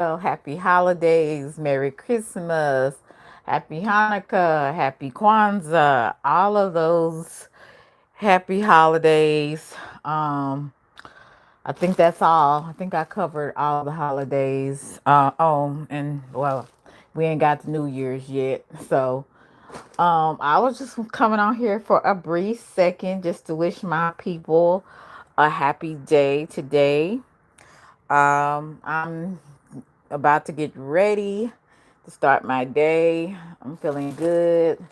Happy holidays, Merry Christmas, Happy Hanukkah, Happy Kwanzaa, all of those happy holidays. Um, I think that's all. I think I covered all the holidays. And well, we ain't got the New Year's yet. So, I was just coming on here for a brief second just to wish my people a happy day today. I'm about to get ready to start my day. I'm feeling good.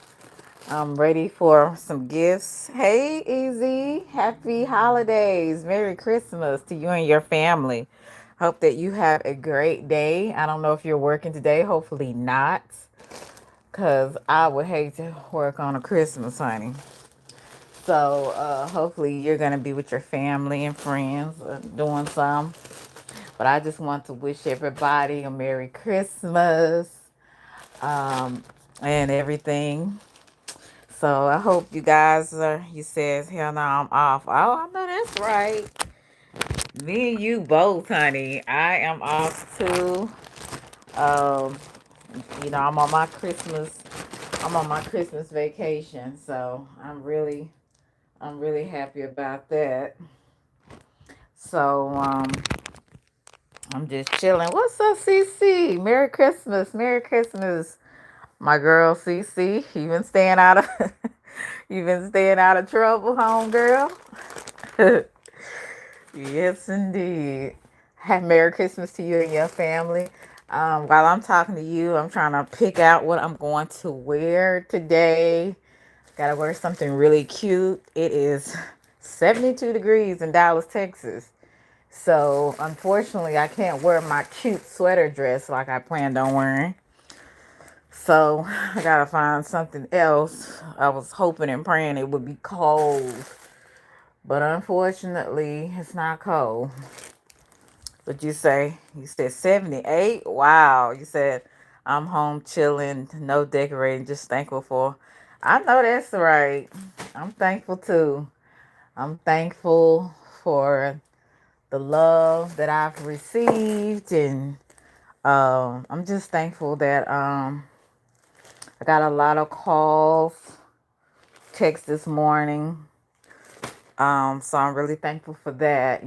I'm ready for some gifts. Hey, Easy. Happy holidays. Merry Christmas to you and your family. Hope that you have a great day. I don't know if you're working today. Hopefully not. Because I would hate to work on a Christmas, honey. So hopefully you're going to be with your family and friends doing some. But I just want to wish everybody a Merry Christmas um, and everything. So I hope you guys are, you says, hell no, I'm off. Oh, I know that's right. Me and you both, honey. I am off too. Um, I'm on my Christmas vacation. So I'm really happy about that. So, I'm just chilling. What's up, CC? Merry Christmas. Merry Christmas. My girl CC. You been staying out of you been staying out of trouble, home girl? Yes, indeed. Have Merry Christmas to you and your family. While I'm talking to you, I'm trying to pick out what I'm going to wear today. Gotta wear something really cute. It is 72 degrees in Dallas, Texas. So, unfortunately, I can't wear my cute sweater dress like I planned on wearing. So, I gotta find something else. I was hoping and praying it would be cold, but unfortunately, it's not cold. But you say? You said 78? Wow. You said, I'm home chilling, no decorating, just thankful for. I know that's right. I'm thankful too. I'm thankful for the love that I've received, and I'm just thankful that I got a lot of calls, texts this morning. So I'm really thankful for that.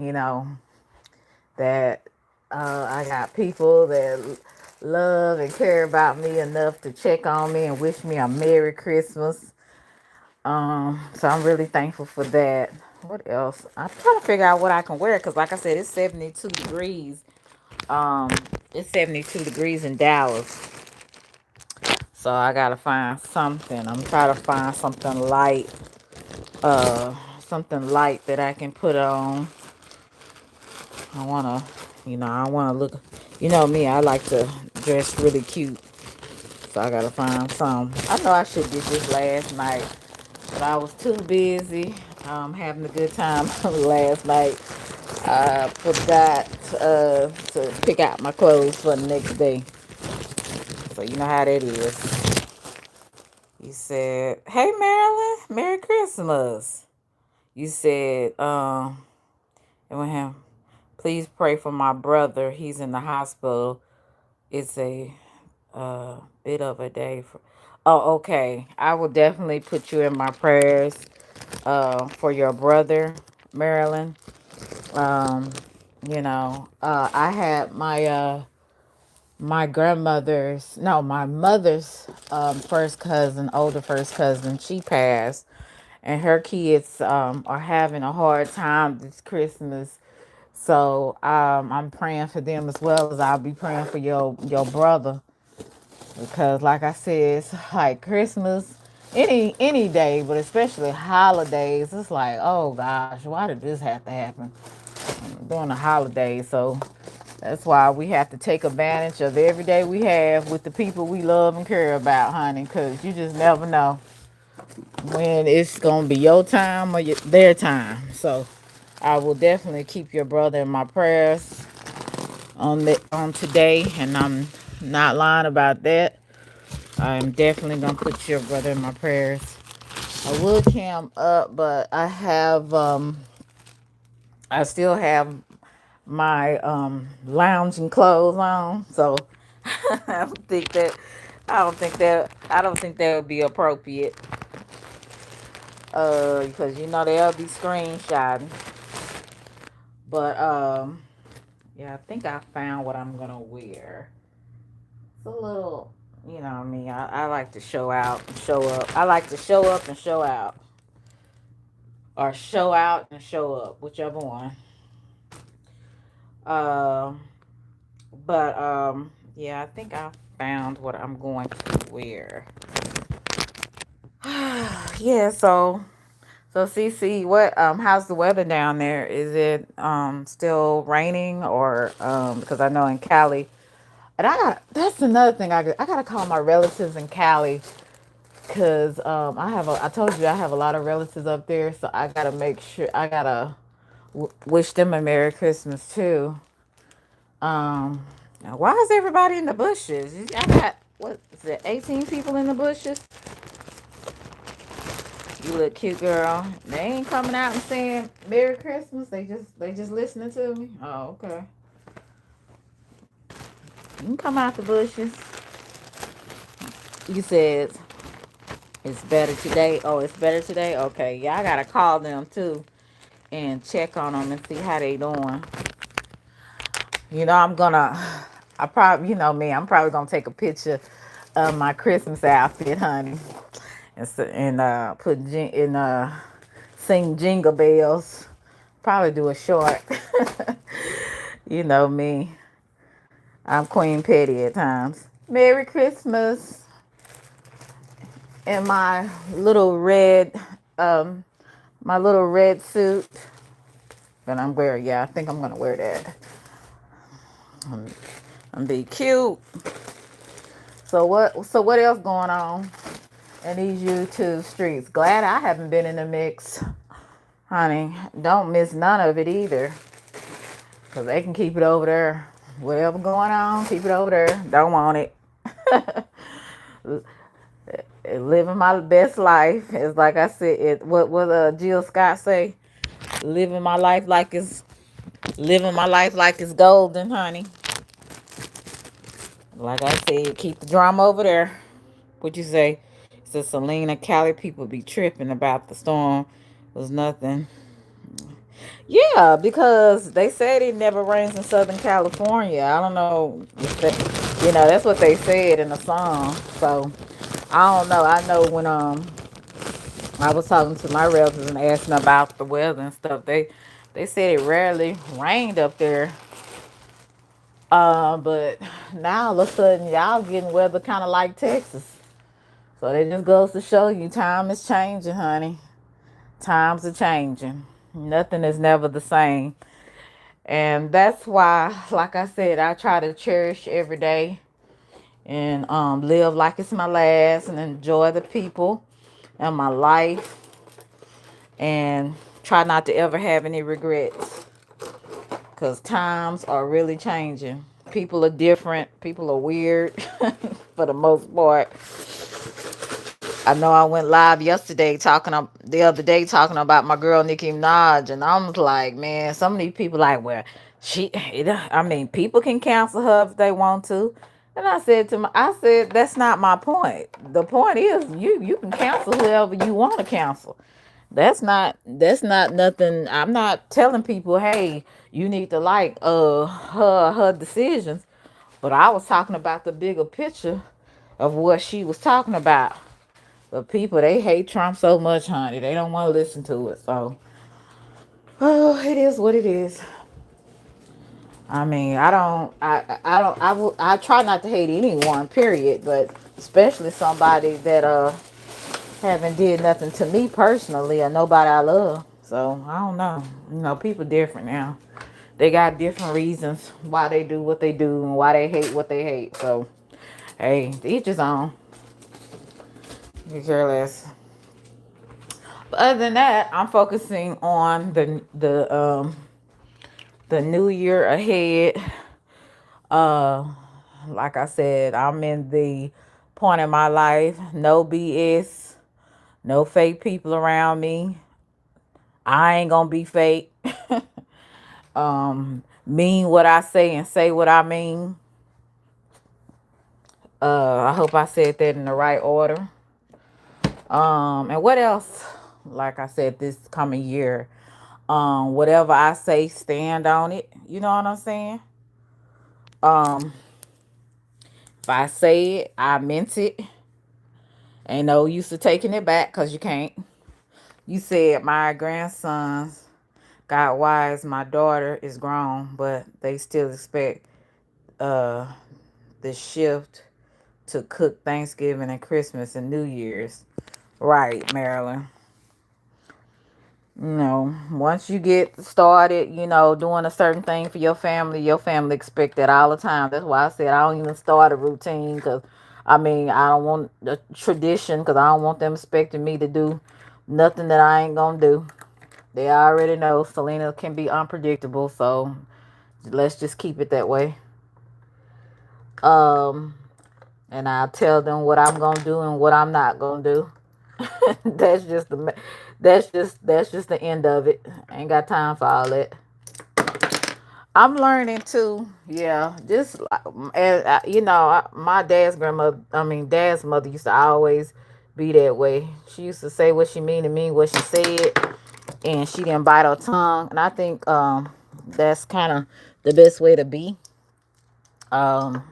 That I got people that love and care about me enough to check on me and wish me a Merry Christmas. So I'm really thankful for that. What else? I'm trying to figure out what I can wear because, like I said, it's 72 degrees. Um, it's 72 degrees in Dallas. So I gotta find something. I'm trying to find something light that I can put on. I wanna, I wanna look. You know me, I like to dress really cute. So I gotta find some. I know I should did this last night, but I was too busy having a good time last night. I forgot to pick out my clothes for the next day. So you know how that is. You said, "Hey Marilyn, Merry Christmas." You said, and with him, please pray for my brother. He's in the hospital. It's a bit of a day for. Oh, okay. I will definitely put you in my prayers for your brother, Marilyn. Um, I had my grandmother's, no, my mother's first cousin, older first cousin. She passed, and her kids are having a hard time this Christmas. So I'm praying for them as well as I'll be praying for your brother, because like I said, it's like Christmas, any day, but especially holidays. It's like, oh gosh, why did this have to happen during the holidays? So that's why we have to take advantage of every day we have with the people we love and care about, honey, because you just never know when it's gonna be your time or their time. So I will definitely keep your brother in my prayers on today, and I'm not lying about that. I'm definitely gonna put your brother in my prayers. I would cam up, but I still have my lounging clothes on. So I don't think that I don't think that would be appropriate. Because they'll be screenshotting. But yeah, I think I found what I'm gonna wear. It's a little, me. I like to show out and show up. I like to show up and show out, or show out and show up, whichever one. Um, but yeah, I think I found what I'm going to wear. Yeah, so CC, what how's the weather down there? Is it still raining, or because I know in Cali, and that's another thing, I got to call my relatives in Cali, cuz I told you I have a lot of relatives up there, so I got to make sure I got to wish them a Merry Christmas too. Now why is everybody in the bushes? I got, what is it, 18 people in the bushes? You look cute, girl. They ain't coming out and saying Merry Christmas. They just listening to me. Oh, okay. You can come out the bushes. You said it's better today. Oh, it's better today. Okay, yeah, I gotta call them too and check on them and see how they doing. I'm gonna. I probably, me. I'm probably gonna take a picture of my Christmas outfit, honey, and put in sing Jingle Bells. Probably do a short. You know me. I'm Queen Petty at times. Merry Christmas in um, my little red suit that I'm wearing. Yeah, I think I'm gonna wear that. I'm be cute. So what else going on in these YouTube streets? Glad I haven't been in the mix, honey. Don't miss none of it either, cause they can keep it over there. Whatever going on, keep it over there. Don't want it. Living my best life is, like I said. What Jill Scott say? Living my life like it's living my life like it's golden, honey. Like I said, keep the drama over there. What you say? So Selena, Cali people be tripping about the storm. Was nothing. Yeah, because they said it never rains in Southern California. I don't know if that, that's what they said in the song. So I don't know. I know when I was talking to my relatives and asking about the weather and stuff, they said it rarely rained up there. But now all of a sudden y'all getting weather kind of like Texas. So that just goes to show you time is changing, honey. Times are changing. Nothing is never the same. And that's why, like I said, I try to cherish every day and live like it's my last and enjoy the people and my life and try not to ever have any regrets, because times are really changing. People are different. People are weird for the most part. I know I went live the other day talking about my girl Nicki Minaj, and I was like, man, some of these people like, well, I mean, people can cancel her if they want to. And I said, that's not my point. The point is, you can cancel whoever you want to cancel. That's not nothing. I'm not telling people, hey, you need to like her decisions. But I was talking about the bigger picture of what she was talking about. But people, they hate Trump so much, honey. They don't want to listen to it. So, oh, it is what it is. I mean, I try not to hate anyone, period. But especially somebody that haven't did nothing to me personally or nobody I love. So I don't know. People different now. They got different reasons why they do what they do and why they hate what they hate. So hey, each his own. You care less. But other than that, I'm focusing on the new year ahead. Uh, like I said, I'm in the point in my life. No BS. No fake people around me. I ain't gonna be fake. mean what I say and say what I mean. I hope I said that in the right order. And what else? Like I said, this coming year, whatever I say, stand on it. You know what I'm saying? Um, if I say it, I meant it. Ain't no use to taking it back because you can't. You said my grandsons got wise. My daughter is grown, but they still expect uh the shift to cook Thanksgiving and Christmas and New Year's. Right, Marilyn. Once you get started, doing a certain thing for your family expect that all the time. That's why I said I don't even start a routine because, I mean, I don't want a tradition because I don't want them expecting me to do nothing that I ain't gonna do. They already know Selena can be unpredictable, so let's just keep it that way. Um, and I'll tell them what I'm gonna do and what I'm not gonna do. that's just the that's just the end of it. Ain't got time for all that. I'm learning too. Yeah, just and my dad's mother used to always be that way. She used to say what she mean and mean what she said, and she didn't bite her tongue. And I think that's kind of the best way to be. Um,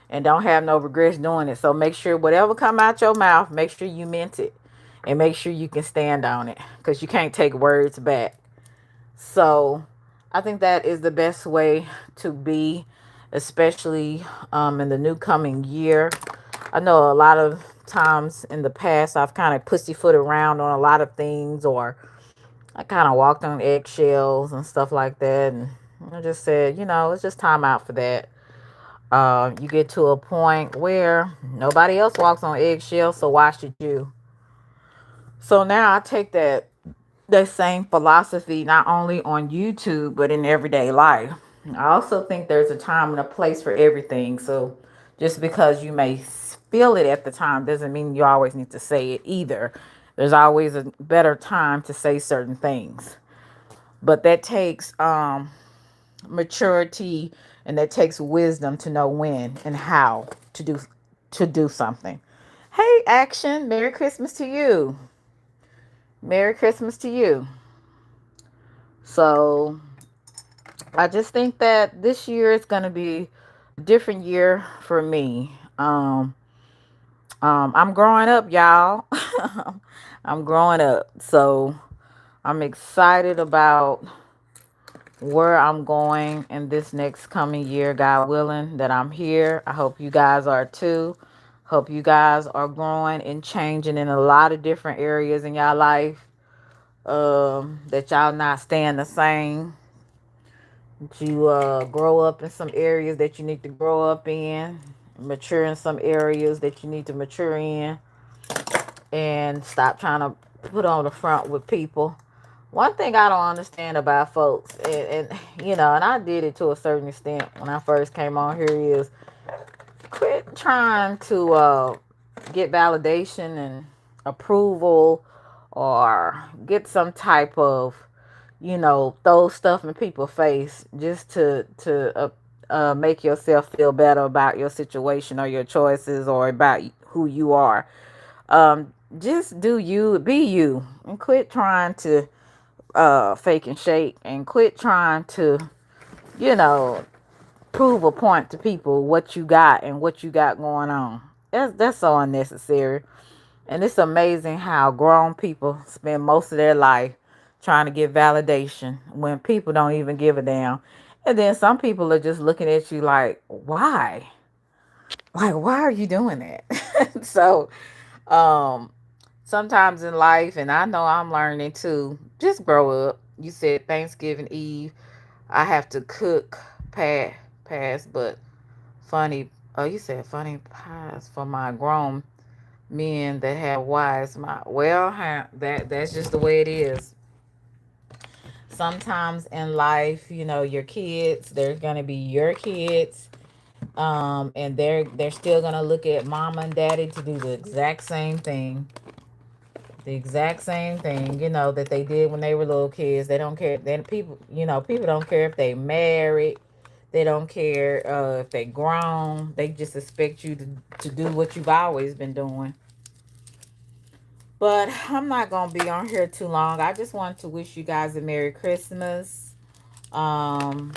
and don't have no regrets doing it. So make sure whatever come out your mouth, make sure you meant it, and make sure you can stand on it, because you can't take words back. So I think that is the best way to be, especially in the new coming year. I know a lot of times in the past I've kind of pussyfoot around on a lot of things, or I kind of walked on eggshells and stuff like that. And I just said, it's just time out for that. You get to a point where nobody else walks on eggshells, so why should you? So now I take that same philosophy not only on YouTube but in everyday life. I also think there's a time and a place for everything. So just because you may feel it at the time doesn't mean you always need to say it either. There's always a better time to say certain things. But that takes maturity, and that takes wisdom to know when and how to do something. Hey, Action, Merry Christmas to you. Merry Christmas to you. So I just think that this year is going to be a different year for me. I'm growing up, y'all. I'm growing up. So I'm excited about where I'm going in this next coming year, God willing, that I'm here. I hope you guys are too. Hope you guys are growing and changing in a lot of different areas in y'all life. That y'all not staying the same. That you grow up in some areas that you need to grow up in, mature in some areas that you need to mature in, and stop trying to put on the front with people. One thing I don't understand about folks, and I did it to a certain extent when I first came on here, is quit trying to get validation and approval, or get some type of, throw stuff in people's face just to make yourself feel better about your situation or your choices or about who you are. Just do you, be you, and quit trying to fake and shake, and quit trying to, you know, prove a point to people what you got and what you got going on. That's so unnecessary. And it's amazing how grown people spend most of their life trying to get validation when people don't even give a damn. And then some people are just looking at you like, why? Like, why are you doing that? So, um, sometimes in life, and I know I'm learning too, just grow up. You said Thanksgiving Eve, I have to cook past, but funny. Oh, you said funny pies for my grown men that have wives. That's just the way it is. Sometimes in life, your kids, there's gonna be your kids, and they're still gonna look at mama and daddy to do the exact same thing. The exact same thing, that they did when they were little kids. They don't care. Then people don't care if they married. They don't care if they grown. They just expect you to do what you've always been doing. But I'm not going to be on here too long. I just want to wish you guys a Merry Christmas. Um,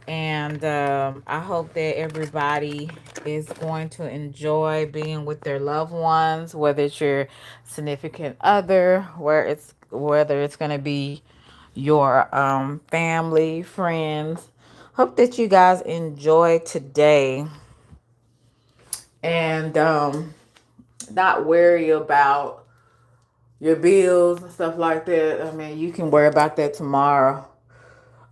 and I hope that everybody is going to enjoy being with their loved ones, whether it's your significant other, whether it's going to be your family, friends. Hope that you guys enjoy today and not worry about your bills and stuff like that. I mean, you can worry about that tomorrow.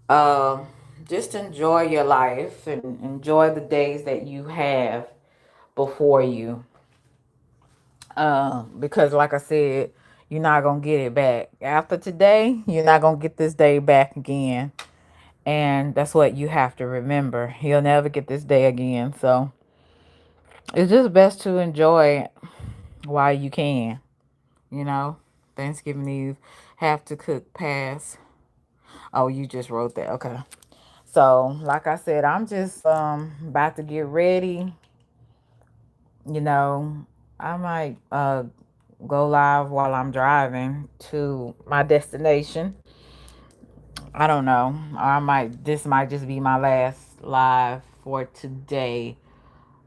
Um, just enjoy your life and enjoy the days that you have before you. Because, like I said, you're not going to get it back. After today, you're not going to get this day back again. And that's what you have to remember. You'll never get this day again. So it's just best to enjoy it while you can. You know, Thanksgiving Eve, have to cook past. Oh, you just wrote that. Okay. So, like I said, I'm just about to get ready. You know, I might go live while I'm driving to my destination. I don't know. This might just be my last live for today.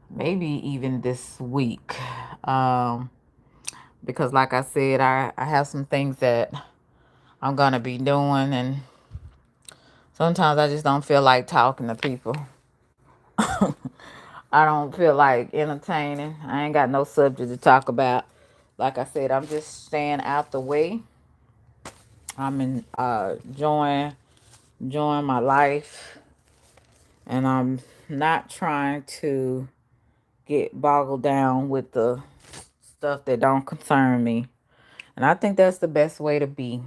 Maybe even this week. Um because like I said, I have some things that I'm gonna be doing, and sometimes I just don't feel like talking to people. I don't feel like entertaining. I ain't got no subject to talk about. Like I said, I'm just staying out the way. I'm enjoying my life, and I'm not trying to get boggled down with the stuff that don't concern me. And I think that's the best way to be.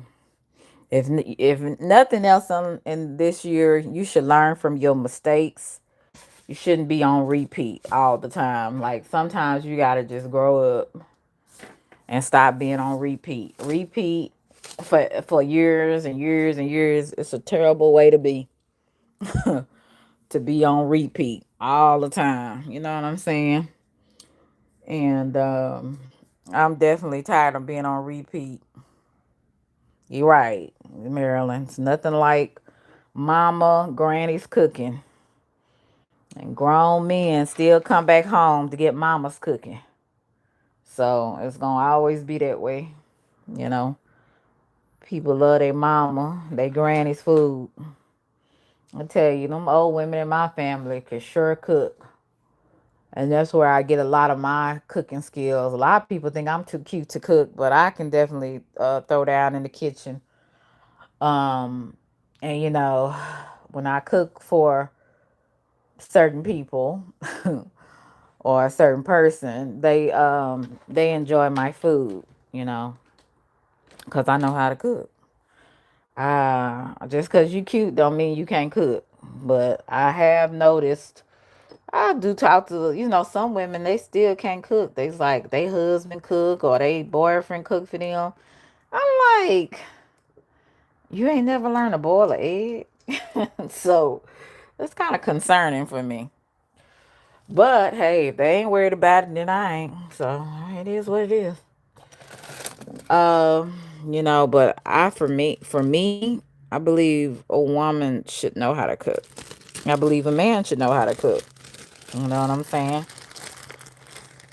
If nothing else in this year, you should learn from your mistakes. You shouldn't be on repeat all the time. Like sometimes you gotta just grow up and stop being on repeat. Repeat for years and years and years. It's a terrible way to be. To be on repeat all the time. You know what I'm saying? And I'm definitely tired of being on repeat. You're right, Maryland. It's nothing like mama, granny's cooking. And grown men still come back home to get mama's cooking. So it's gonna always be that way. You know, people love their mama, their granny's food. I tell you, them old women in my family could sure cook. And that's where I get a lot of my cooking skills. A lot of people think I'm too cute to cook, but I can definitely throw down in the kitchen. Um, and when I cook for certain people or a certain person, they enjoy my food, because I know how to cook. Just because you cute don't mean you can't cook. But I have noticed I do talk to some women, they still can't cook. They's like they husband cook or they boyfriend cook for them. I'm like, you ain't never learned to boil an egg. So it's kind of concerning for me. But hey, if they ain't worried about it, then I ain't. So it is what it is. But for me, I believe a woman should know how to cook. I believe a man should know how to cook. You know what I'm saying?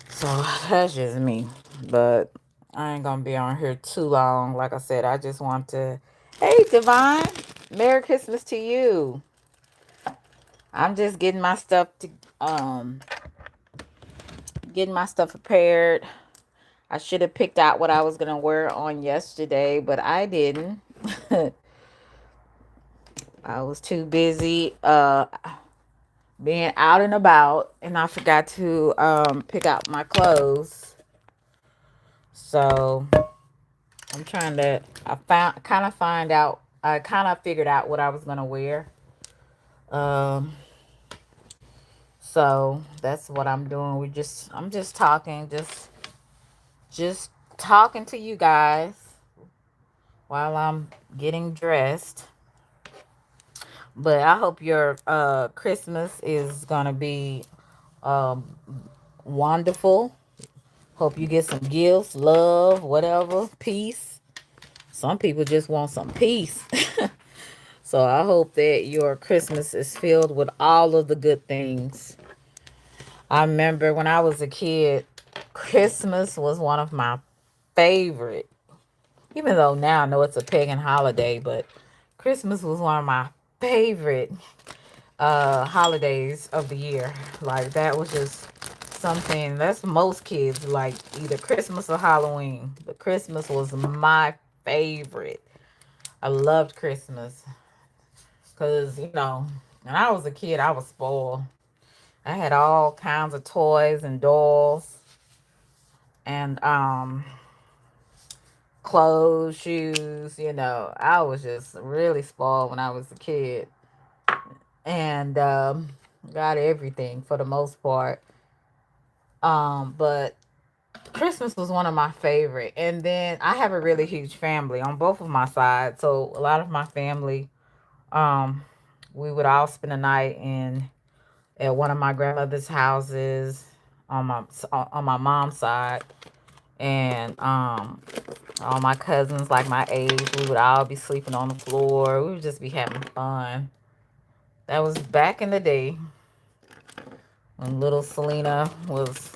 So that's just me. But I ain't gonna be on here too long. Like I said, I just want to. Hey, Divine, Merry Christmas to you. I'm just um getting my stuff prepared. I should have picked out what I was gonna wear on yesterday, but I didn't. I was too busy being out and about, and I forgot to pick out my clothes. So I'm trying to. I kind of figured out what I was gonna wear. Um, so that's what I'm doing. I'm just talking, just talking to you guys while I'm getting dressed. But I hope your Christmas is gonna be um, wonderful. Hope you get some gifts, love, whatever, peace. Some people just want some peace. So I hope that your Christmas is filled with all of the good things. I remember when I was a kid, Christmas was one of my favorite. Even though now I know it's a pagan holiday, but Christmas was one of my favorite holidays of the year. Like that was just something that's most kids like either Christmas or Halloween. But Christmas was my favorite. I loved Christmas because when I was a kid, I was spoiled. I had all kinds of toys and dolls and clothes, shoes. I was just really spoiled when I was a kid, and got everything for the most part. But Christmas was one of my favorite. And then I have a really huge family on both of my sides. So a lot of my family, um, we would all spend a night in at one of my grandmother's houses on my mom's side. And all my cousins like my age, we would all be sleeping on the floor. We would just be having fun. That was back in the day when little Selena was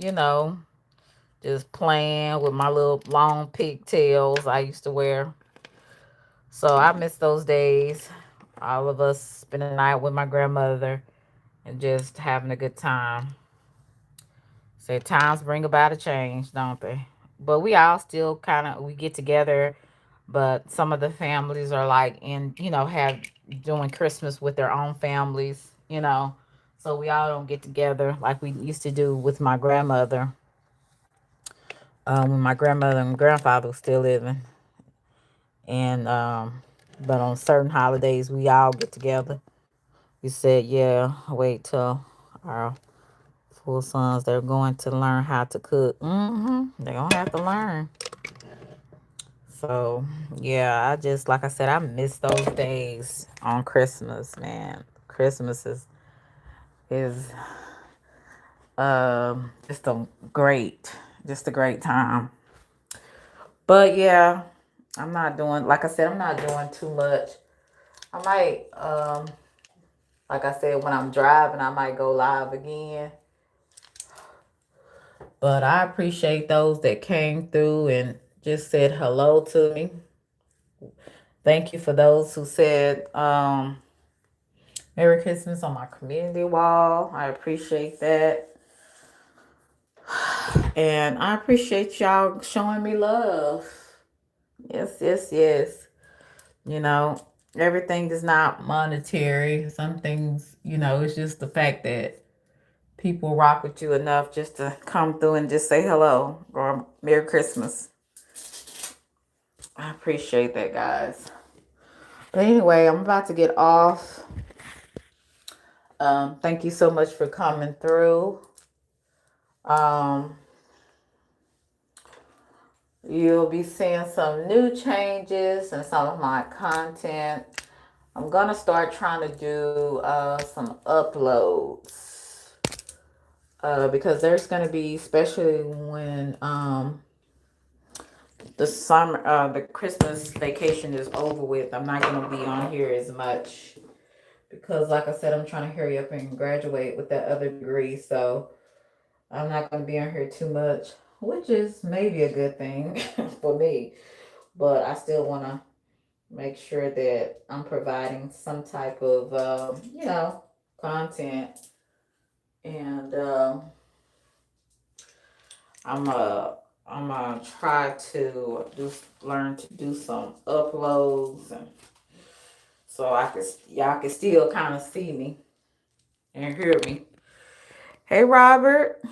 you know just playing with my little long pigtails I used to wear. So I miss those days. All of us spending the night with my grandmother and just having a good time. Say times bring about a change, don't they? But we all still we get together, but some of the families are like have doing Christmas with their own families. So we all don't get together like we used to do with my grandmother, when my grandmother and grandfather was still living. And but on certain holidays we all get together. We said, yeah, wait till our full sons they're going to learn how to cook. They're gonna have to learn. So yeah, I just like I said, I miss those days on Christmas, man. Christmas is just just a great time. But yeah, I'm not doing like I said, I'm not doing too much. I might like I said, when I'm driving, I might go live again. But I appreciate those that came through and just said hello to me. Thank you for those who said Merry Christmas on my community wall. I appreciate that. And I appreciate y'all showing me love. Yes, yes, yes. You know, everything is not monetary. Some things, it's just the fact that people rock with you enough just to come through and just say hello or Merry Christmas. I appreciate that, guys. But anyway, I'm about to get off. Thank you so much for coming through. Um, you'll be seeing some new changes in some of my content. I'm gonna start trying to do some uploads because there's gonna be, especially when the Christmas vacation is over with. I'm not gonna be on here as much because, like I said, I'm trying to hurry up and graduate with that other degree. So I'm not gonna be on here too much, which is maybe a good thing for me. But I still wanna make sure that I'm providing some type of content, and I'm I'm gonna try to learn to do some uploads, and so y'all can still kind of see me and hear me. Hey Robert,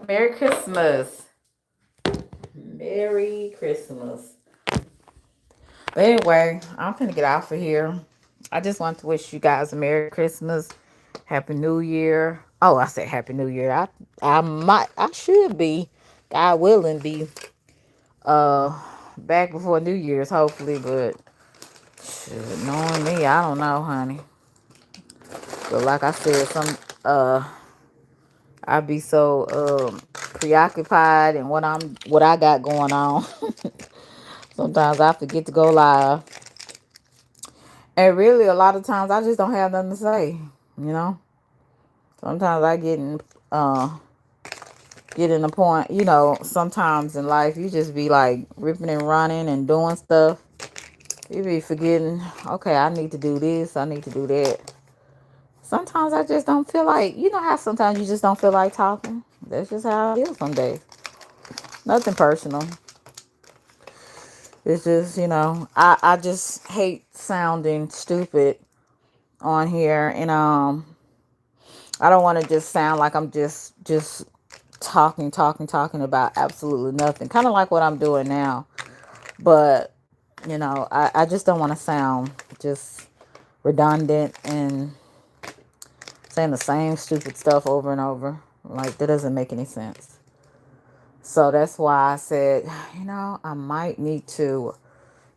Merry Christmas. Merry Christmas. But anyway, I'm finna get off of here. I just want to wish you guys a Merry Christmas, Happy New Year. Oh, I said Happy New Year. I should be. God willing, be uh back before New Year's, hopefully. But shit, knowing me, I don't know, honey. But like I said, I be so preoccupied and what I got going on. Sometimes I forget to go live. And really a lot of times I just don't have nothing to say, you know? Sometimes I get in the point, sometimes in life you just be like ripping and running and doing stuff. You be forgetting, okay, I need to do this, I need to do that. Sometimes I just don't feel like, how sometimes you just don't feel like talking. That's just how I feel some days. Nothing personal. It's just, I just hate sounding stupid on here. And I don't want to just sound like I'm just talking about absolutely nothing. Kind of like what I'm doing now. But, I just don't want to sound just redundant and saying the same stupid stuff over and over. Like, that doesn't make any sense. So that's why I said, I might need to,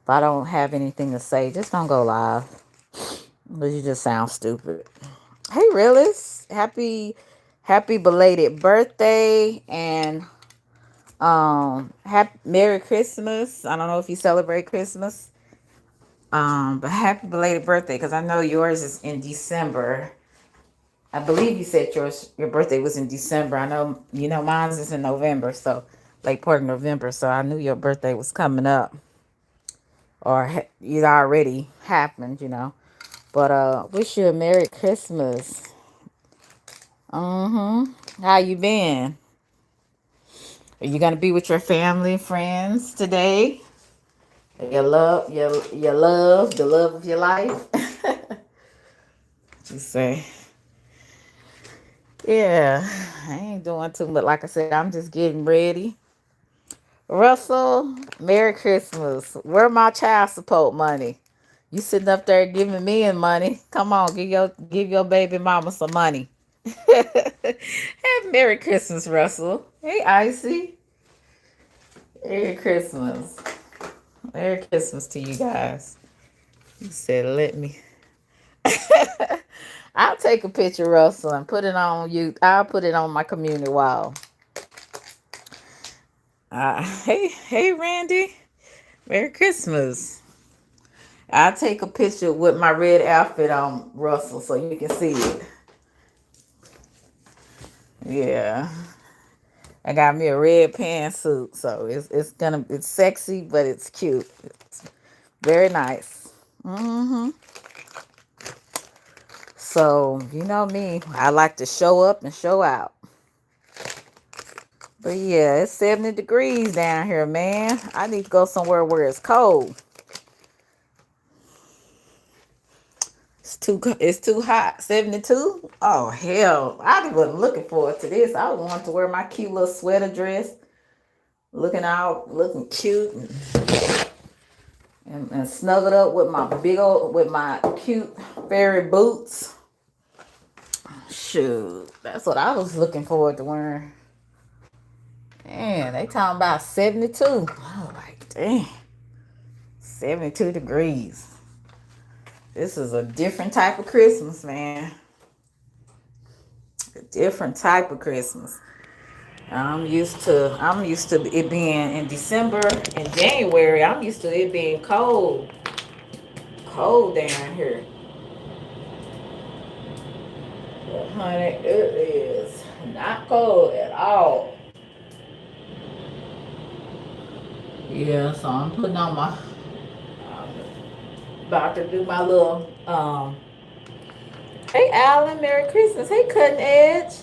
if I don't have anything to say, just don't go live. Because you just sound stupid. Hey, Realist. Happy belated birthday. And happy Merry Christmas. I don't know if you celebrate Christmas. But happy belated birthday, because I know yours is in December. I believe you said your birthday was in December. I know mine is in November, so late part of November. So I knew your birthday was coming up, or it already happened. But wish you a Merry Christmas. How you been? Are you gonna be with your family and friends today? The love of your life. You say. Yeah, I ain't doing too much. Like I said, I'm just getting ready. Russell, Merry Christmas. Where my child support money? You sitting up there giving me money. Come on, give your baby mama some money. Have Merry Christmas, Russell. Hey, Icy. Merry Christmas. Merry Christmas to you guys. You said let me. I'll take a picture, Russell, and put it on you. I'll put it on my community wall. Hey, Randy. Merry Christmas. I'll take a picture with my red outfit on, Russell, so you can see it. Yeah. I got me a red pantsuit, so it's sexy, but it's cute. It's very nice. So, you know me, I like to show up and show out. But yeah, it's 70 degrees down here, man. I need to go somewhere where it's cold. It's too hot. 72? Oh hell. I wasn't looking forward to this. I wanted to wear my cute little sweater dress. Looking cute and snuggled up with my cute fairy boots. Shoot. That's what I was looking forward to wearing. Man, they talking about 72. I was like, dang. 72 degrees. This is a different type of Christmas, man. A different type of Christmas. I'm used to it being in December and January. I'm used to it being cold. Cold down here. But honey, it is not cold at all. Yeah, so I'm putting on my about to do my little hey Alan, Merry Christmas. Hey Cutting Edge.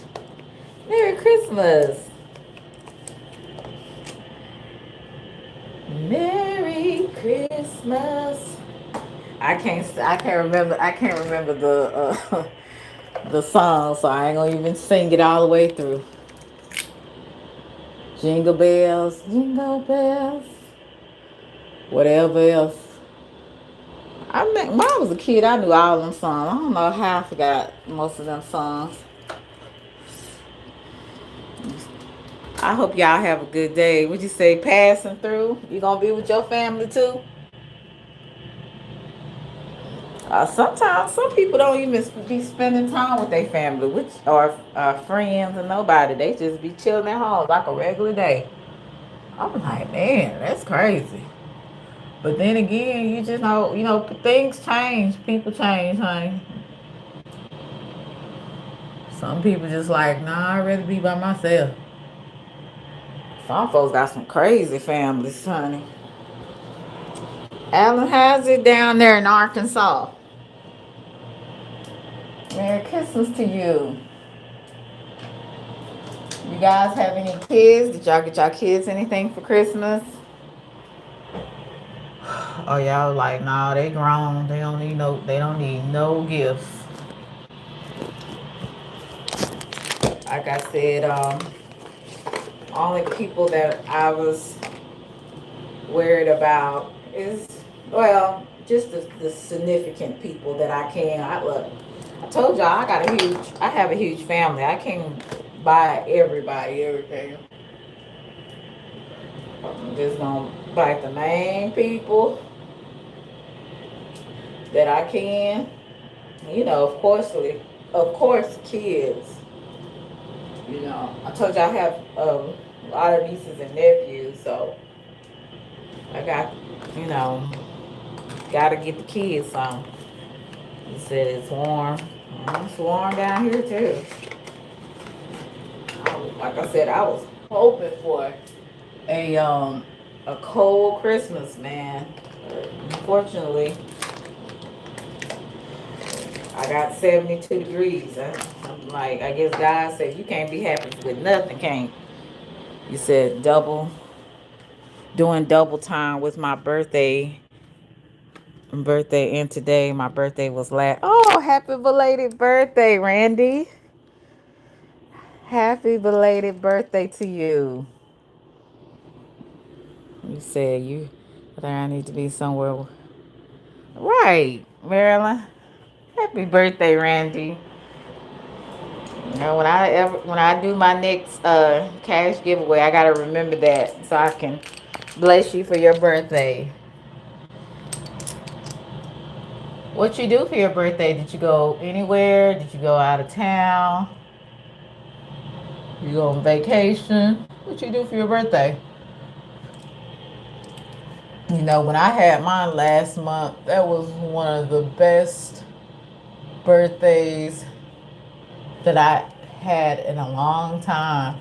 Merry Christmas. Merry Christmas. I can't remember the song, so I ain't gonna even sing it all the way through. Jingle bells, jingle bells, whatever else. When I was a kid, I knew all them songs. I don't know how I forgot most of them songs. I hope y'all have a good day. Would you say passing through? You gonna be with your family too? Sometimes some people don't even be spending time with their family, which are friends and nobody. They just be chilling at home like a regular day. I'm like, man, that's crazy. But then again, you just know, things change, people change, honey. Some people just like, nah, I'd rather be by myself. Some folks got some crazy families, honey. Alan, how's it down there in Arkansas? Merry Christmas to you. You guys have any kids? Did y'all get y'all kids anything for Christmas? Oh, y'all like, nah, they grown. They don't need no gifts. Like I said, only people that I was worried about is, well, just the significant people that I can. I told y'all I have a huge family. I can't buy everybody everything. I'm just gonna buy the main people that I can. Of course, kids. I told you I have a lot of nieces and nephews, so I got, you know, gotta get the kids some. He said it's warm. It's warm down here too. Like I said, I was hoping for a cold Christmas, man. Unfortunately, I got 72 degrees. I'm like, I guess God said you can't be happy with nothing, can't. You said doing double time with my birthday, and today my birthday was last. Oh, happy belated birthday, Randy. Happy belated birthday to you. You said I need to be somewhere. Right, Marilyn. Happy birthday, Randy. When I do my next cash giveaway, I gotta remember that so I can bless you for your birthday. What you do for your birthday? Did you go anywhere? Did you go out of town? You go on vacation? What you do for your birthday? When I had mine last month, that was one of the best birthdays that I had in a long time.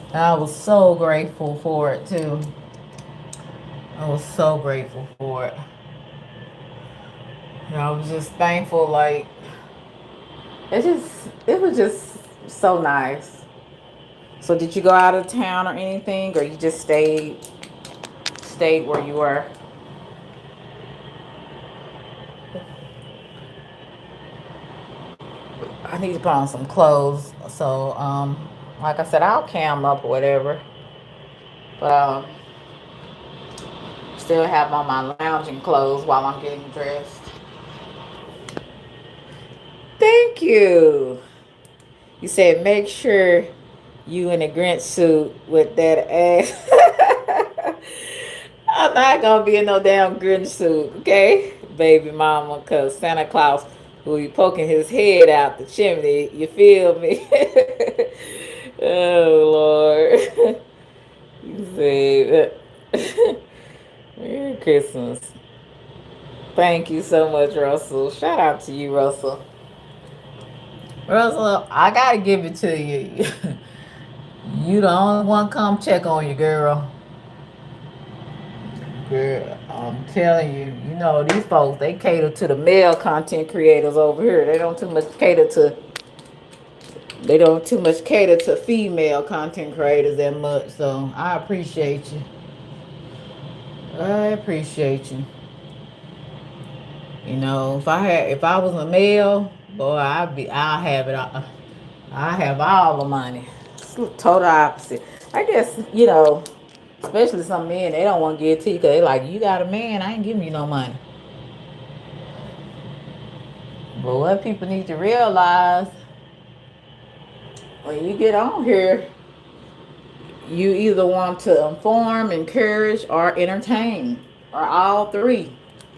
And I was so grateful for it too. I was so grateful for it. I was just thankful, like it was just so nice. So did you go out of town or anything, or you just stayed where you were? I need to put on some clothes. So like I said, I'll cam up or whatever. But still have on my lounging clothes while I'm getting dressed. Thank you. You said make sure you in a Grinch suit with that ass. I'm not gonna be in no damn Grinch suit, okay, baby mama, cause Santa Claus will be poking his head out the chimney. You feel me? Oh Lord. You say Merry Christmas. Thank you so much, Russell. Shout out to you, Russell. Russell, I gotta give it to you. You the only one come check on you, girl. Girl, I'm telling you, these folks, they cater to the male content creators over here. They don't too much cater to female content creators that much. So I appreciate you. I appreciate you. If I was a male, boy, I'll have it. I have all the money. It's the total opposite. I guess, especially some men, they don't want to give it to you because they like, you got a man, I ain't giving you no money. But what people need to realize, when you get on here, You either want to inform, encourage, or entertain, or all three,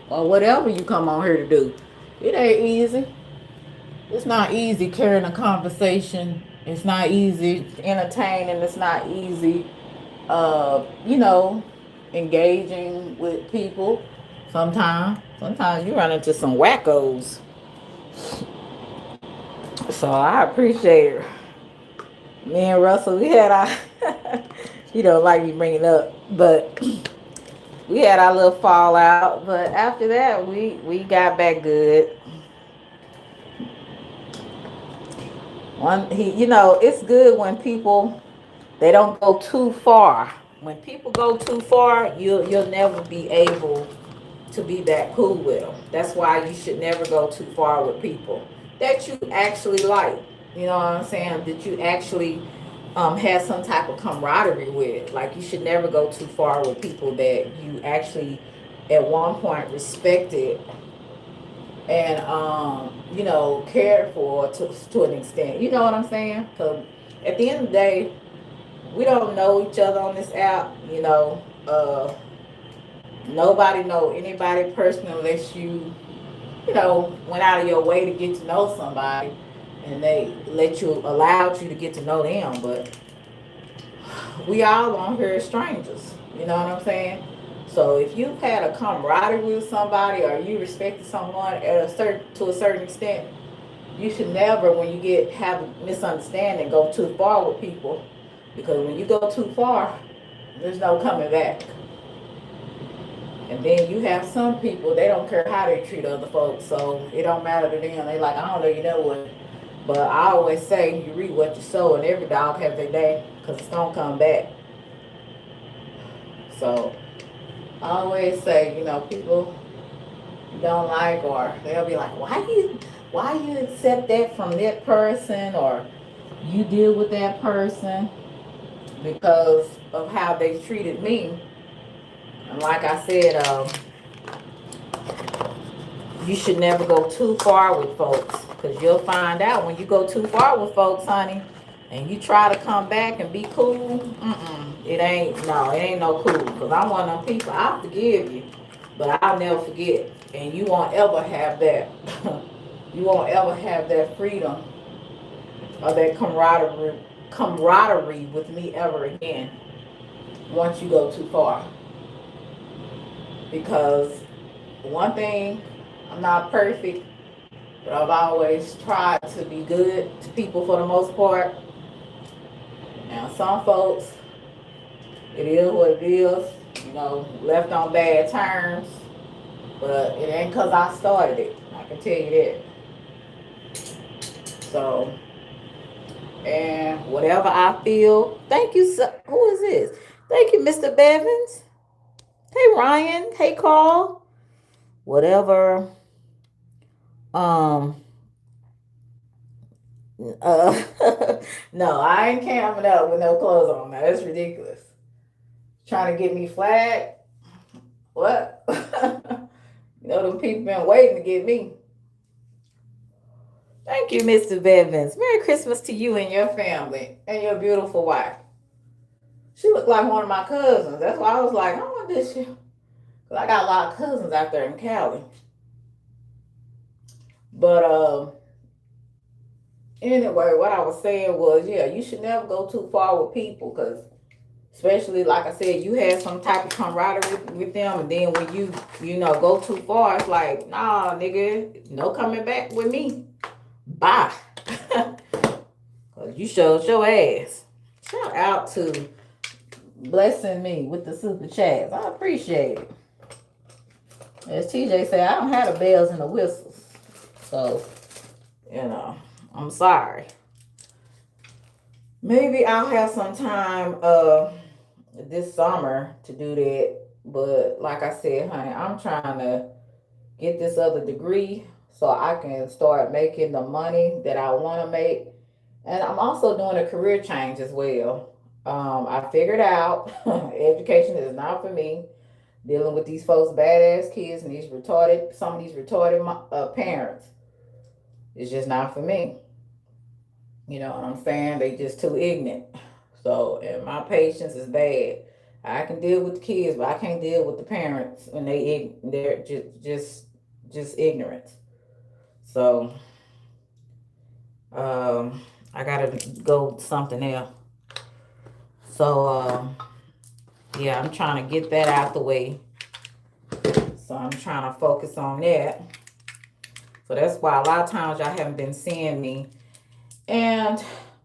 or whatever you come on here to do. It ain't easy. It's not easy carrying a conversation. It's not easy entertaining. It's not easy, you know, engaging with people. Sometimes you run into some wackos. So I appreciate it. Me and Russell, we had our, you don't like me bringing it up, but we had our little fallout. But after that, we got back good. It's good when people they don't go too far. When people go too far, you'll never be able to be that cool with them. That's why you should never go too far with people that you actually like. You know what I'm saying? That you actually have some type of camaraderie with. Like you should never go too far with people that you actually at one point respected and cared for to an extent. You know what I'm saying? Because at the end of the day, we don't know each other on this app. Nobody know anybody personally unless you went out of your way to get to know somebody, and they allowed you to get to know them. But we all on here as strangers. You know what I'm saying? So if you've had a camaraderie with somebody or you respected someone to a certain extent, you should never, when you have a misunderstanding, go too far with people, because when you go too far, there's no coming back. And then you have some people, they don't care how they treat other folks, so it don't matter to them. They like, I don't know, you know what? But I always say, you reap what you sow, and every dog has their day, because it's going to come back. So I always say, people you don't like, or they'll be like, why you accept that from that person, or you deal with that person because of how they treated me. And like I said, you should never go too far with folks, because you'll find out when you go too far with folks, honey, and you try to come back and be cool. It ain't no cool. Because I'm one of them people. I'll forgive you, but I'll never forget. And you won't ever have that. You won't ever have that freedom or that camaraderie with me ever again. Once you go too far, because one thing, I'm not perfect, but I've always tried to be good to people for the most part. Now, some folks, it is what it is, left on bad terms, but it ain't because I started it. I can tell you that. So, and whatever I feel, thank you. Who is this? Thank you, Mr. Bevins. Hey, Ryan. Hey, Carl. Whatever. Um. No, I ain't camping up with no clothes on. Now that's ridiculous. Trying to get me flagged? What? Them people been waiting to get me. Thank you, Mr. Bevins. Merry Christmas to you and your family and your beautiful wife. She looked like one of my cousins. That's why I was like, I want this shit. Because I got a lot of cousins out there in Cali. But anyway, what I was saying was, yeah, you should never go too far with people, because especially, like I said, you had some type of camaraderie with them, and then when you go too far, it's like, nah, nigga, no coming back with me. Bye. Because you showed your ass. Shout out to blessing me with the super chats. I appreciate it. As TJ said, I don't have the bells and the whistles. So, I'm sorry. Maybe I'll have some time this summer to do that. But like I said, honey, I'm trying to get this other degree so I can start making the money that I want to make. And I'm also doing a career change as well. I figured out education is not for me. Dealing with these folks, badass kids, and some of these retarded parents, it's just not for me. You know what I'm saying? They just too ignorant. So, and my patience is bad. I can deal with the kids, but I can't deal with the parents when they're just ignorant. So, um, I gotta go with something else. So, yeah, I'm trying to get that out the way. So I'm trying to focus on that. So that's why a lot of times y'all haven't been seeing me. And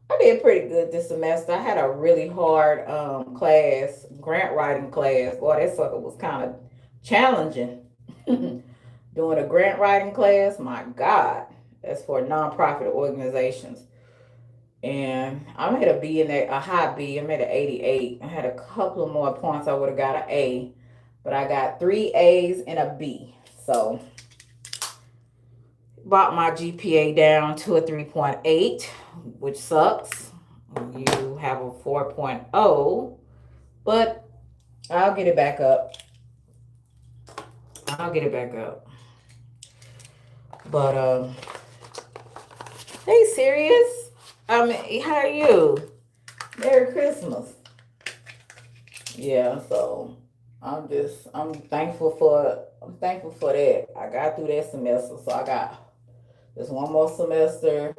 I did pretty good this semester. I had a really hard class, grant writing class. Boy, that sucker was kind of challenging. Doing a grant writing class, my God, that's for nonprofit organizations. And I made a B in there, a high B. I made an 88. I had a couple of more points. I would have got an A, but I got 3 A's and a B. So brought my GPA down to a 3.8, which sucks. You have a 4.0, but I'll get it back up. I'll get it back up. But hey, Sirius. How are you? Merry Christmas. Yeah, so I'm thankful for that. I got through that semester, so I got just one more semester.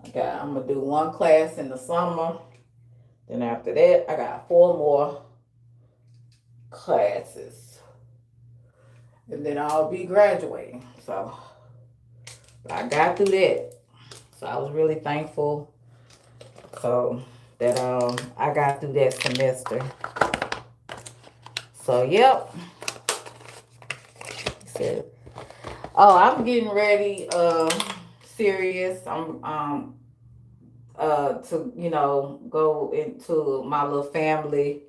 I'm gonna do one class in the summer. Then after that, I got 4 more classes. And then I'll be graduating. So I got through that. So I was really thankful. So that I got through that semester. So yep. Oh, I'm getting ready, serious. I'm to go into my little family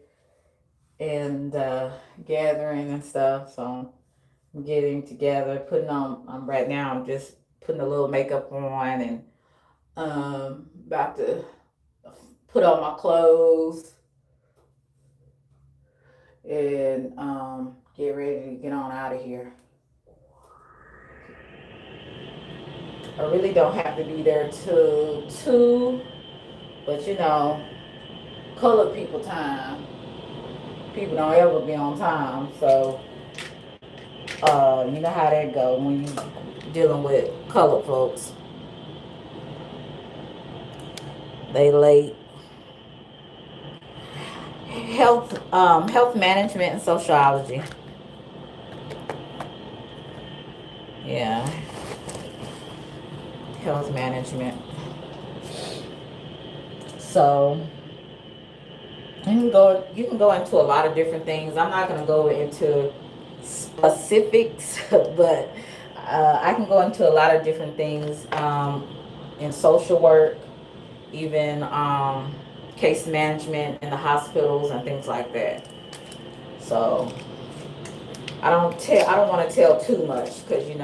and gathering and stuff. So I'm getting together, putting on. Right now. I'm just putting a little makeup on and about to put on my clothes and get ready to get on out of here. I really don't have to be there till 2, but colored people time. People don't ever be on time, so you know how that go when you dealing with colored folks. They late. Health management and sociology. Yeah, health management. So you can go into a lot of different things. I'm not gonna go into specifics, but I can go into a lot of different things in social work, even case management in the hospitals and things like that. So I don't want to tell too much because you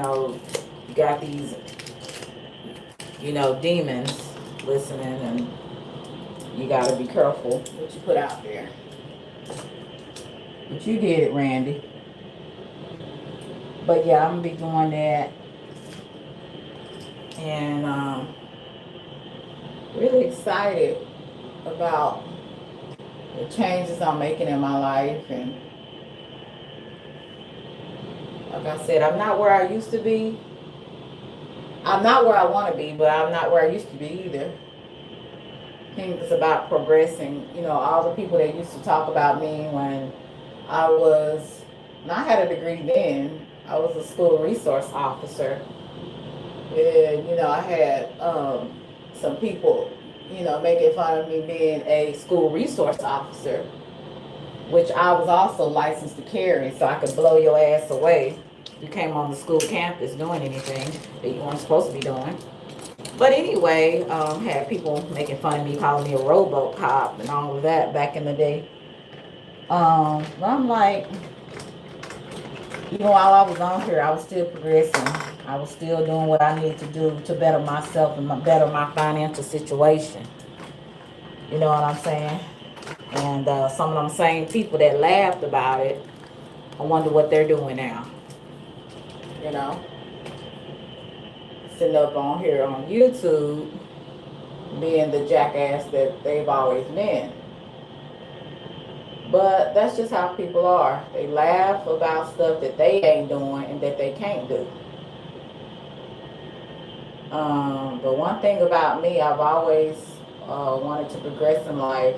got these demons listening, and you got to be careful what you put out there. But you did it, Randy. But yeah, I'm gonna be doing that, and really excited about the changes I'm making in my life. And like I said, I'm not where I used to be. I'm not where I want to be, but I'm not where I used to be either. I think it's about progressing. All the people that used to talk about me when I was, and I had a degree then. I was a school resource officer, and I had some people, making fun of me being a school resource officer, which I was also licensed to carry, so I could blow your ass away. You came on the school campus doing anything that you weren't supposed to be doing. But anyway, had people making fun of me, calling me a RoboCop and all of that back in the day. I'm like, while I was on here, I was still progressing. I was still doing what I needed to do to better myself and better my financial situation. You know what I'm saying? And some of them same people that laughed about it, I wonder what they're doing now. You know, sitting up on here on YouTube, being the jackass that they've always been. But that's just how people are. They laugh about stuff that they ain't doing and that they can't do. But one thing about me, I've always wanted to progress in life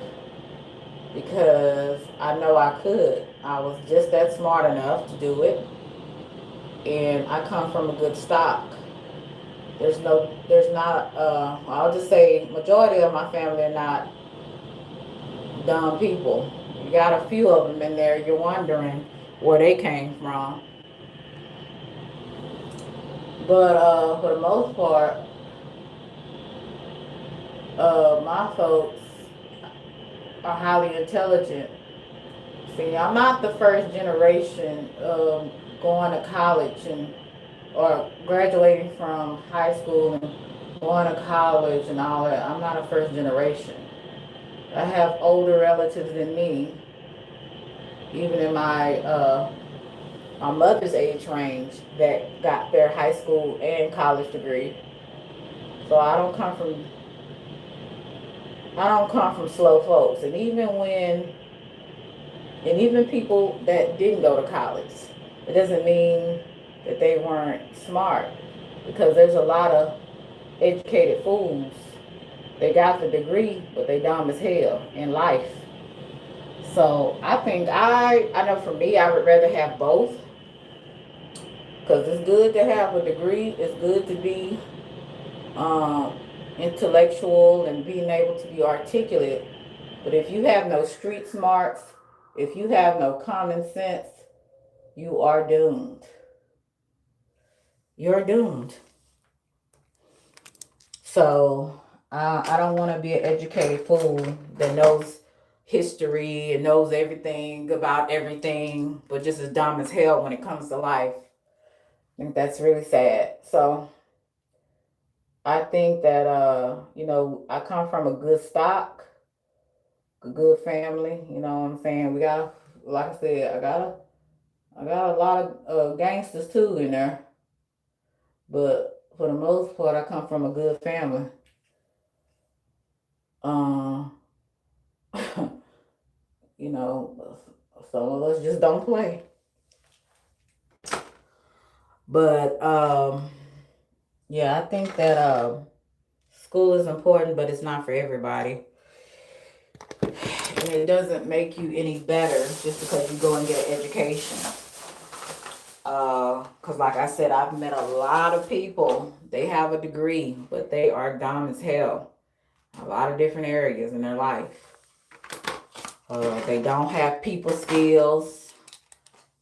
because I know I could. I was just that smart enough to do it, and I come from a good stock. There's not. I'll just say, majority of my family are not dumb people. You got a few of them in there. You're wondering where they came from, but for the most part, my folks are highly intelligent. See, I'm not the first generation going to college and or graduating from high school and going to college and all that. I'm not a first generation. I have older relatives than me, even in my mother's age range, that got their high school and college degree. So I don't come from slow folks, and even people that didn't go to college, it doesn't mean that they weren't smart, because there's a lot of educated fools. They got the degree, but they dumb as hell in life. So I think I know for me, I would rather have both, because it's good to have a degree. It's good to be um, intellectual and being able to be articulate. But if you have no street smarts, if you have no common sense, you are doomed. You're doomed. So I don't want to be an educated fool that knows history and knows everything about everything, but just as dumb as hell when it comes to life. I think that's really sad. So I think that I come from a good stock, a good family. You know what I'm saying? We got, like I said, I got a lot of gangsters too in there, but for the most part, I come from a good family. Um, you know, some of us just don't play. But yeah, I think that school is important, but it's not for everybody. And it doesn't make you any better just because you go and get an education. Because like I said, I've met a lot of people. They have a degree, but they are dumb as hell. A lot of different areas in their life. They don't have people skills.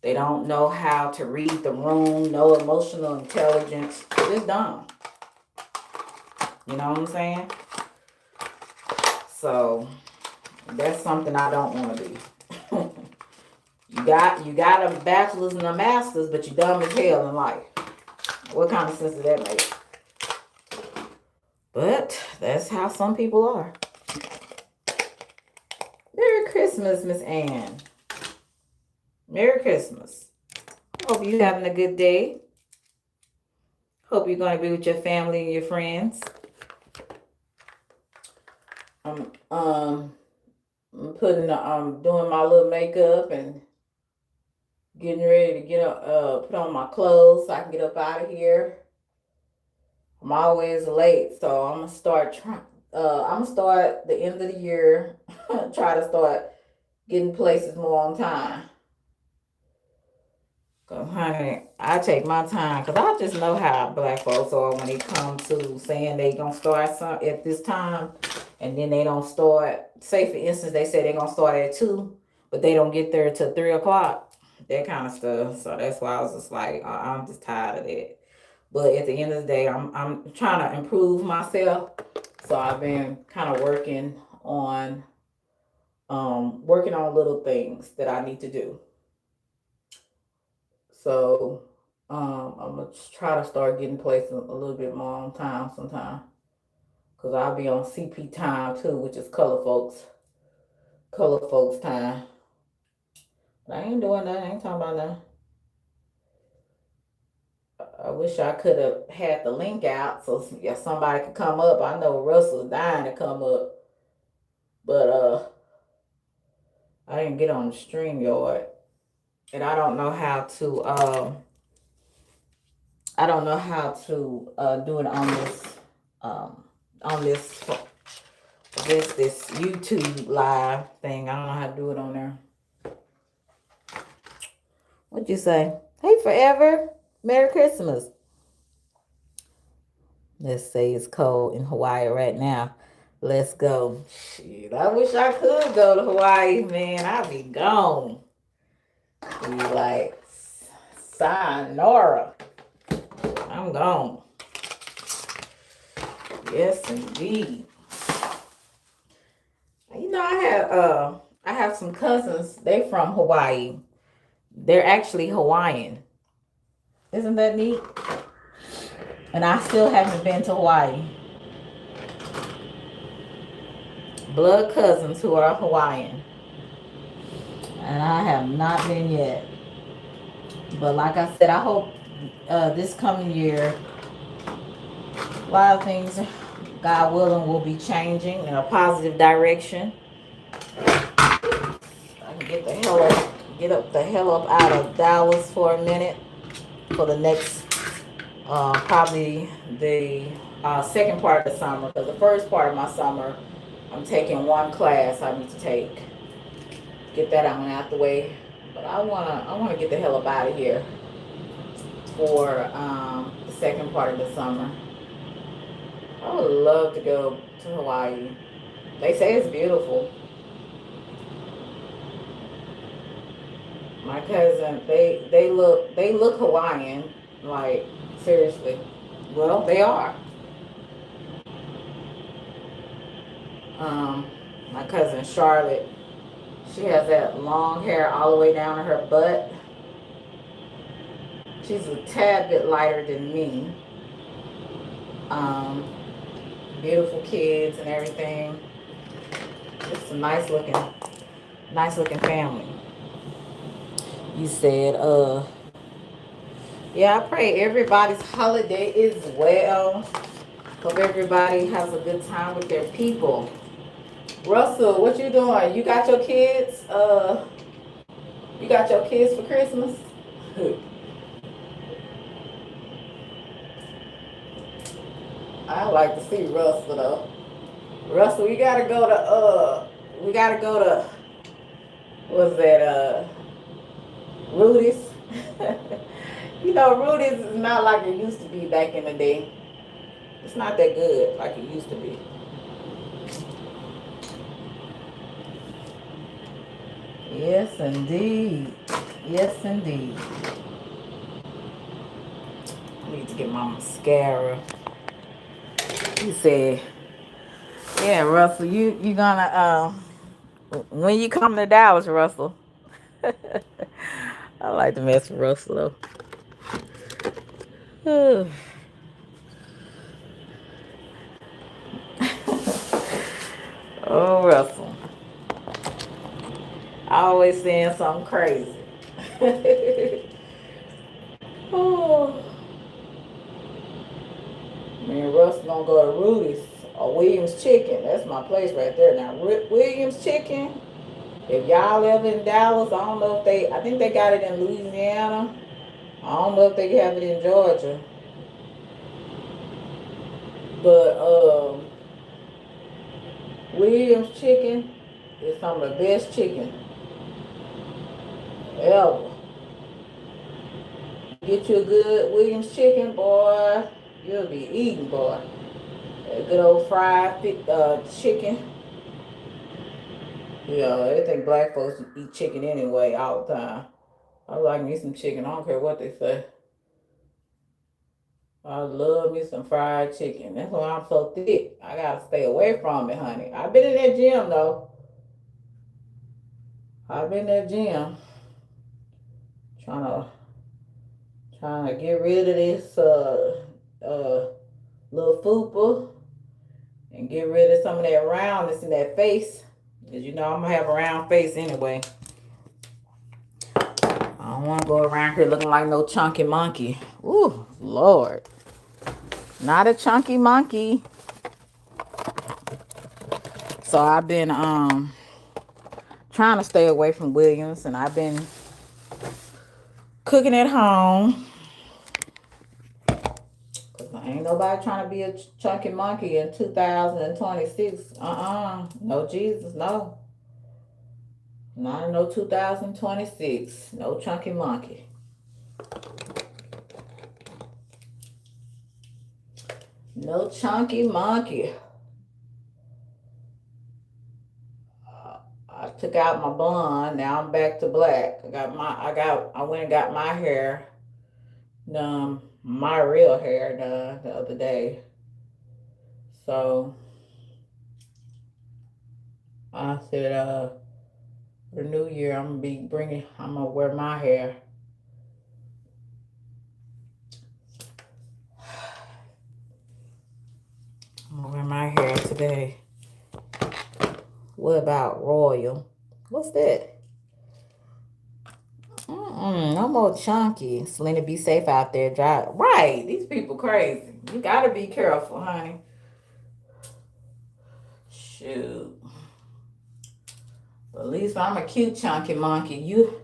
They don't know how to read the room. No emotional intelligence. They're just dumb. You know what I'm saying? So that's something I don't want to be. You got a bachelor's and a master's, but you dumb as hell in life. What kind of sense does that make? But that's how some people are. Merry Christmas, Miss Ann. Merry Christmas. Hope you're having a good day. Hope you're going to be with your family and your friends. I'm doing my little makeup and getting ready to put on my clothes so I can get up out of here. I'm always late, so I'm gonna start the end of the year. Try to start getting places more on time. Cause honey, I take my time, cause I just know how black folks are when it comes to saying they gonna start some at this time, and then they don't start. Say for instance, they say they gonna start at 2, but they don't get there till 3 o'clock. That kind of stuff. So that's why I was just like, I'm just tired of that. But at the end of the day, I'm trying to improve myself. So I've been kind of working on little things that I need to do. So I'm gonna try to start getting places a little bit more on time sometime. Cause I'll be on CP time too, which is color folks time. But I ain't doing that. I ain't talking about that. I wish I could have had the link out so yeah, somebody could come up. I know Russell's dying to come up, but I didn't get on the StreamYard, and I don't know how to do it um on this YouTube live thing. I don't know how to do it on there. What'd you say? Hey, Forever. Merry Christmas. Let's say it's cold in Hawaii right now. Let's go. Shit, I wish I could go to Hawaii, man. I'd be gone. Be like, sayonara. I'm gone. Yes, indeed. You know, I have some cousins. They from Hawaii. They're actually Hawaiian. Isn't that neat? And I still haven't been to Hawaii. Blood cousins who are Hawaiian. And I have not been yet. But like I said, I hope this coming year, a lot of things, God willing, will be changing in a positive direction. I can get the hell up out of Dallas for a minute for the next probably the second part of the summer, because the first part of my summer I'm taking one class I need to take. Get that out the way. But I wanna get the hell up out of here for the second part of the summer. I would love to go to Hawaii. They say it's beautiful. My cousin, they look Hawaiian, like seriously. Well, they are. My cousin Charlotte, she has that long hair all the way down to her butt. She's a tad bit lighter than me. Beautiful kids and everything. It's a nice looking family. You said, yeah, I pray everybody's holiday is well. Hope everybody has a good time with their people. Russell, what you doing? You got your kids? You got your kids for Christmas? I like to see Russell though. Russell, we gotta go to what's that, Rudy's. You know, Rudy's is not like it used to be back in the day. It's not that good like it used to be. Yes, indeed. Yes, indeed. I need to get my mascara. He said, yeah, Russell, you gonna, when you come to Dallas, Russell. I like to mess with Russell, though. Oh, Russell. Always saying something crazy. Oh. Me and Russ gonna go to Rudy's or Williams Chicken. That's my place right there. Now, Williams Chicken, if y'all live in Dallas, I don't know if I think they got it in Louisiana. I don't know if they have it in Georgia. But Williams Chicken is some of the best chicken ever. Get you a good Williams Chicken, boy. You'll be eating, boy. A good old fried chicken. Yeah, they think black folks eat chicken anyway all the time. I like me some chicken. I don't care what they say. I love me some fried chicken. That's why I'm so thick. I gotta stay away from it, honey. I've been in that gym though. I've been in that gym trying to get rid of this little fupa and get rid of some of that roundness in that face. Because you know I'm gonna have a round face anyway. I don't want to go around here looking like no chunky monkey. Ooh, Lord. Not a chunky monkey. So I've been trying to stay away from Williams, and I've been cooking at home. Cause ain't nobody trying to be a chunky monkey in 2026. No, Jesus, no. Not in no 2026. No chunky monkey. No chunky monkey. I took out my blonde. Now I'm back to black. I went and got my hair done, my real hair done the other day. So I said, for the new year, I'm gonna wear my hair. I'm gonna wear my hair today. What about Royal? What's that? No more chunky. Selena, be safe out there. Drive. Right. These people crazy. You gotta be careful, honey. Shoot. But at least I'm a cute chunky monkey. You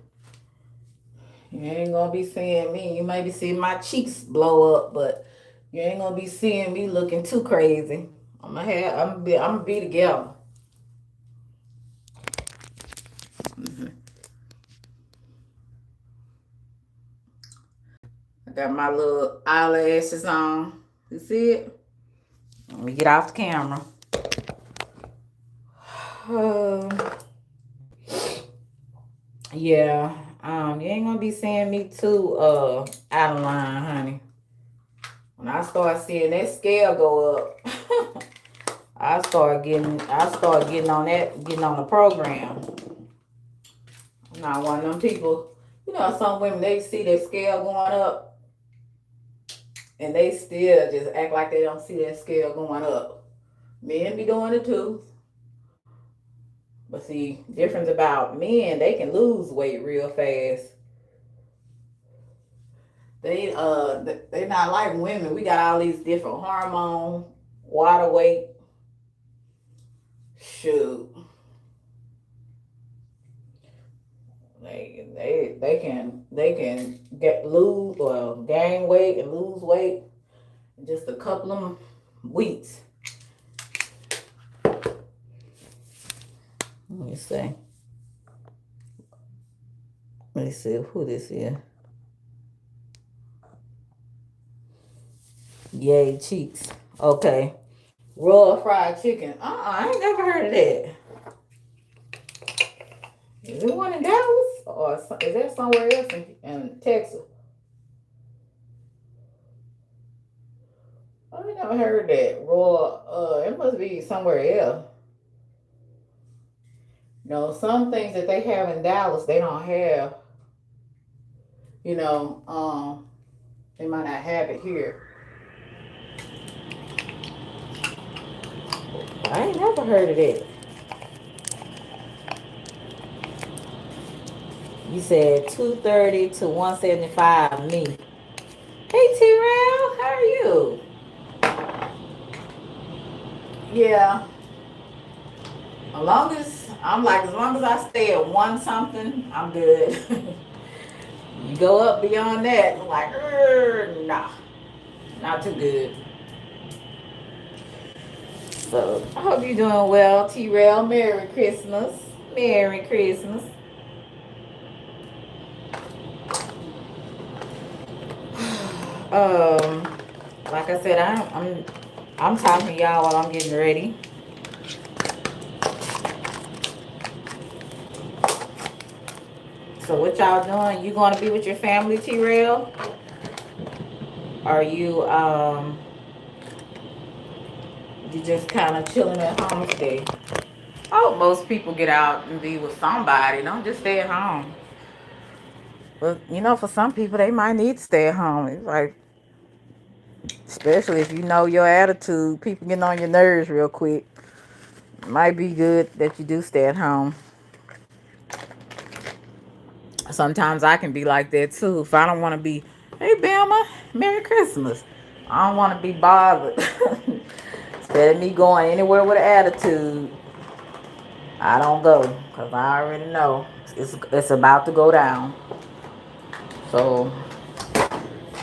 ain't gonna be seeing me. You may be seeing my cheeks blow up, but you ain't gonna be seeing me looking too crazy. I'm gonna be together. I got my little eyelashes on. You see it? Let me get off the camera. Yeah. You ain't gonna be seeing me too out of line, honey. When I start seeing that scale go up, I start getting on the program. I'm not one of them people. You know, some women, they see their scale going up and they still just act like they don't see that scale going up. Men be doing it too. But see, difference about men, they can lose weight real fast. They not like women. We got all these different hormones, water weight. Shoot. They can gain weight and lose weight in just a couple of weeks. Let me see who this is. Yay, cheeks. Okay. Raw fried chicken. I ain't never heard of that. Is it one in Dallas? Or is that somewhere else in Texas? I ain't never heard that. Raw, it must be somewhere else. No, some things that they have in Dallas, they don't have. You know, they might not have it here. I ain't never heard of that. You said 230 to 175 me. Hey T-Rail, how are you? Yeah. As long as I stay at one something, I'm good. You go up beyond that, I'm like, nah, not too good. So I hope you're doing well, T-Rail. Merry Christmas. Merry Christmas. Like I said, I'm talking to y'all while I'm getting ready. So what y'all doing? You going to be with your family, T-Rail? Are you you just kind of chilling at home today? I hope most people get out and be with somebody. Don't just stay at home. But you know, for some people, they might need to stay at home. It's like, especially if you know your attitude, people getting on your nerves real quick. It might be good that you do stay at home. Sometimes I can be like that too. If I don't want to be, hey Bama, Merry Christmas. I don't want to be bothered. Instead of me going anywhere with an attitude, I don't go because I already know it's about to go down. So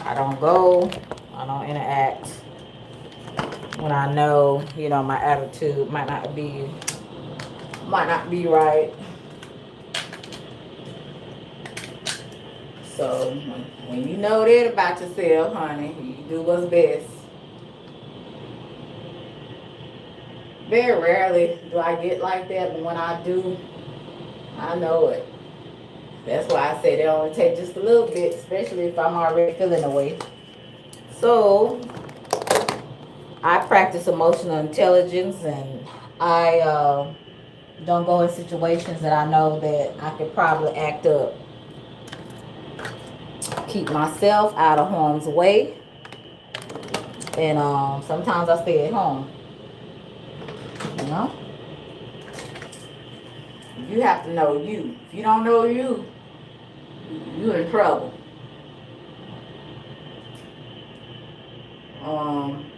I don't go. I don't interact when I know my attitude might not be right. So when you know that about yourself, honey, you do what's best. Very rarely do I get like that, but when I do, I know it. That's why I say they only take just a little bit, especially if I'm already feeling the way. So I practice emotional intelligence, and I don't go in situations that I know that I could probably act up. Keep myself out of harm's way, and sometimes I stay at home. You know, you have to know you. If you don't know you, you're in trouble. Um,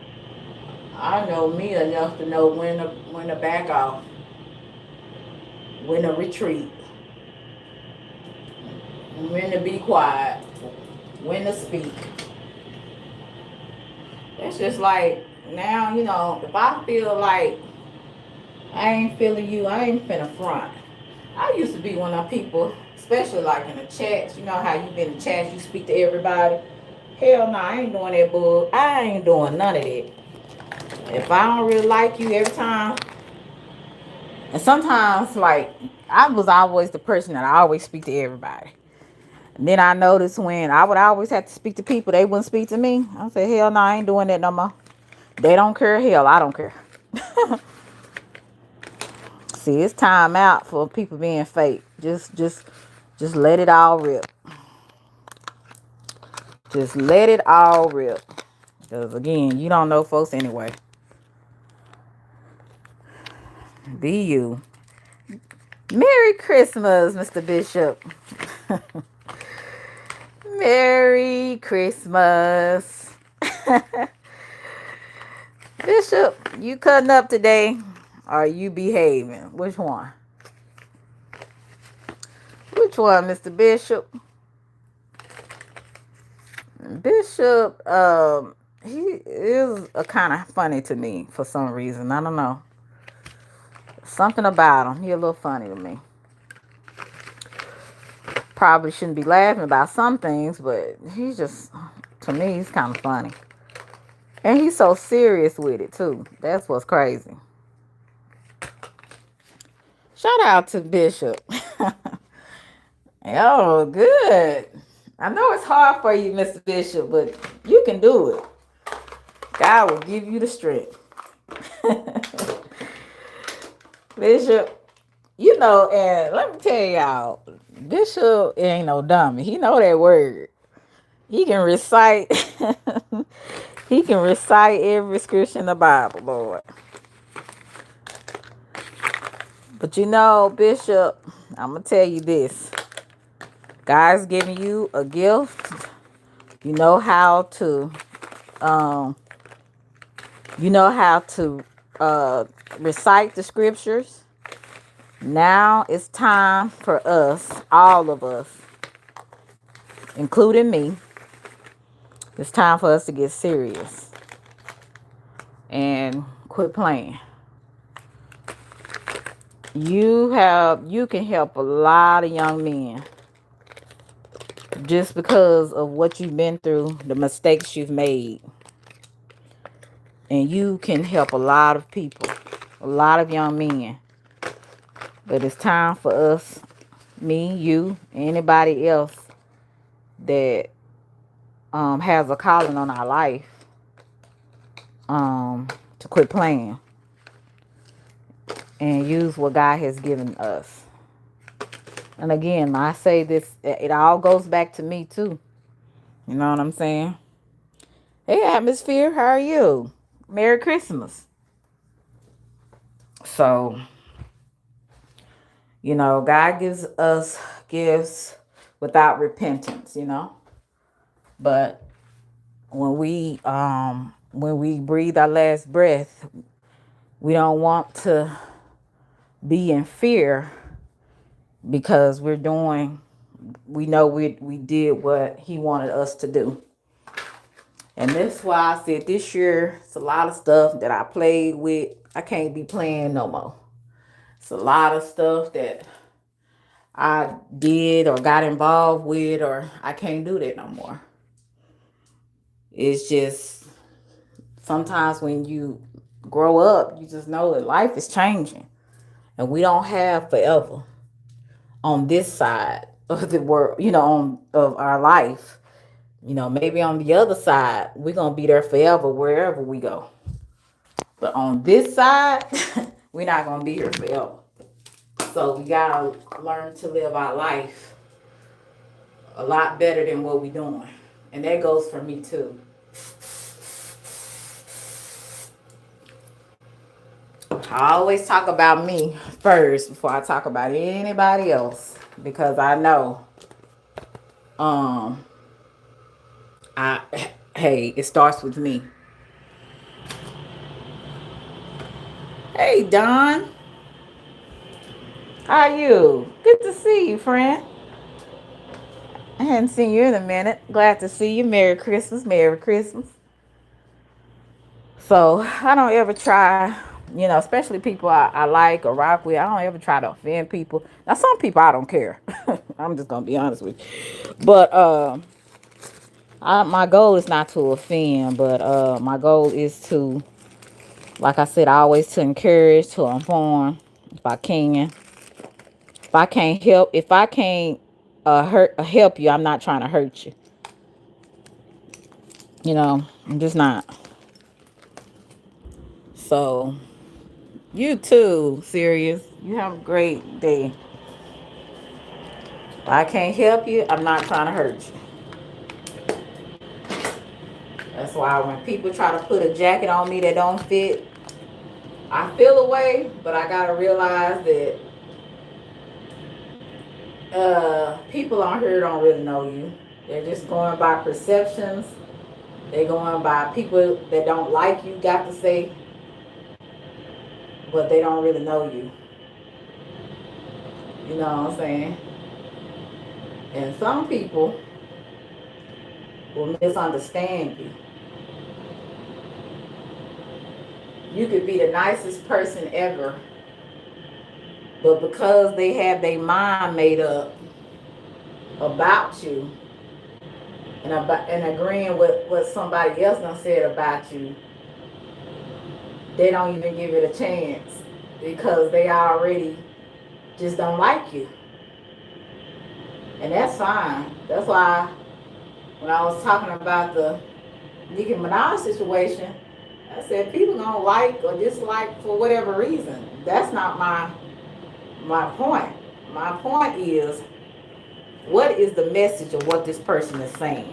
I know me enough to know when to back off, when to retreat, when to be quiet, when to speak. It's just like now, if I feel like I ain't feeling you, I ain't finna front. I used to be one of people, especially like in the chats. You know how you been in chats, you speak to everybody. Hell no, I ain't doing that bull. I ain't doing none of that. If I don't really like you every time, and sometimes like I was always the person that I always speak to everybody. And then I noticed when I would always have to speak to people, they wouldn't speak to me. I said, hell no, I ain't doing that no more. They don't care. Hell, I don't care. See, it's time out for people being fake. Just let it all rip. Just let it all rip. Because again, you don't know folks anyway. Be you. Merry Christmas, Mr. Bishop. Merry Christmas. Bishop, you cutting up today? Or are you behaving? Which one? Which one, Mr. Bishop? Bishop, he is a kind of funny to me for some reason. I don't know. Something about him. He a little funny to me. Probably shouldn't be laughing about some things, but he's just, to me, he's kind of funny. And he's so serious with it, too. That's what's crazy. Shout out to Bishop. Oh, good. I know it's hard for you, Mr. Bishop, but you can do it. God will give you the strength. Bishop, and let me tell y'all, Bishop ain't no dummy. He know that word. He can recite. He can recite every scripture in the Bible, Lord. But Bishop, I'm gonna tell you this. God's giving you a gift. You know how to, um, recite the scriptures. Now it's time for us, all of us, including me. It's time for us to get serious and quit playing. You can help a lot of young men just because of what you've been through, the mistakes you've made. And you can help a lot of people, a lot of young men. But it's time for us, me, you, anybody else that has a calling on our life, to quit playing and use what God has given us. And again, I say this, it all goes back to me too. You know what I'm saying? Hey, Atmosphere, how are you? Merry Christmas. So, God gives us gifts without repentance, you know. But when we breathe our last breath, we don't want to be in fear because we know we did what he wanted us to do. And that's why I said this year, it's a lot of stuff that I played with. I can't be playing no more. It's a lot of stuff that I did or got involved with, or I can't do that no more. It's just sometimes when you grow up, you just know that life is changing. And we don't have forever on this side of the world, of our life. Maybe on the other side, we're going to be there forever wherever we go. But on this side, we're not going to be here forever. So we got to learn to live our life a lot better than what we're doing. And that goes for me too. I always talk about me first before I talk about anybody else, because I know it starts with me. Hey, Don. How are you? Good to see you, friend. I hadn't seen you in a minute. Glad to see you. Merry Christmas. Merry Christmas. So I don't ever try, especially people I like or rock with. I don't ever try to offend people. Now, some people I don't care. I'm just going to be honest with you. But my goal is not to offend, but my goal is to, like I said, always to encourage, to inform if I can. If I can't help you, I'm not trying to hurt you. I'm just not. So, you too, Sirius. You have a great day. If I can't help you, I'm not trying to hurt you. That's why when people try to put a jacket on me that don't fit, I feel away, but I gotta realize that people on here don't really know you. They're just going by perceptions. They're going by people that don't like you got to say, but they don't really know you. You know what I'm saying? And some people will misunderstand you. You could be the nicest person ever, but because they have their mind made up about you and agreeing with what somebody else done said about you, they don't even give it a chance because they already just don't like you. And that's fine. That's why when I was talking about the Nicki Minaj situation, I said people gonna like or dislike for whatever reason. That's not my point. My point is, what is the message of what this person is saying?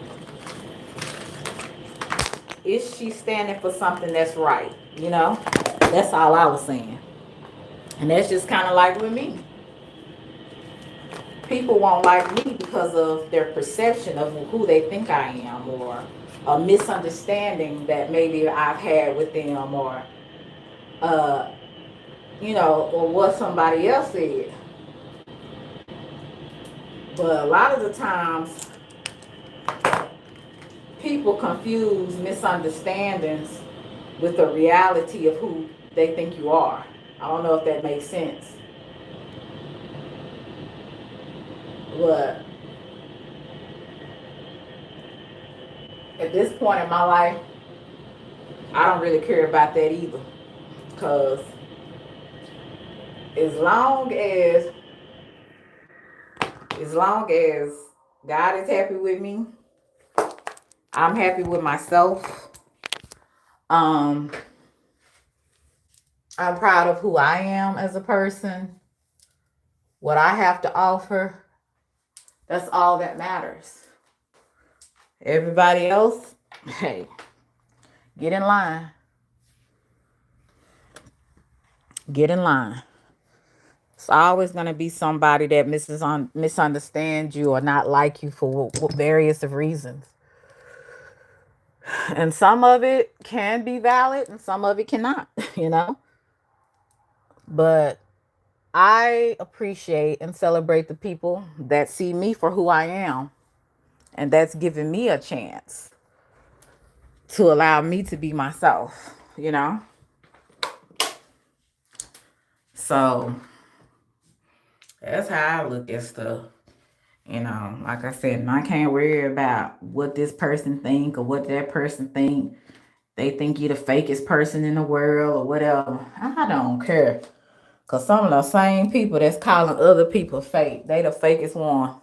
Is she standing for something that's right? That's all I was saying. And that's just kind of like with me. People won't like me because of their perception of who they think I am, or a misunderstanding that maybe I've had with them, or or what somebody else said. But a lot of the times, people confuse misunderstandings with the reality of who they think you are. I don't know if that makes sense. But at this point in my life, I don't really care about that either. Because as long as God is happy with me, I'm happy with myself. I'm proud of who I am as a person. What I have to offer, that's all that matters. Everybody else, hey, get in line. Get in line. It's always going to be somebody that misunderstands you or not like you for various of reasons. And some of it can be valid and some of it cannot, you know. But I appreciate and celebrate the people that see me for who I am, and that's giving me a chance to allow me to be myself, you know. So that's how I look at stuff. You know, like I said, and I can't worry about what this person think or what that person think. They think you the fakest person in the world or whatever. I don't care. Cause some of the same people that's calling other people fake, they the fakest one.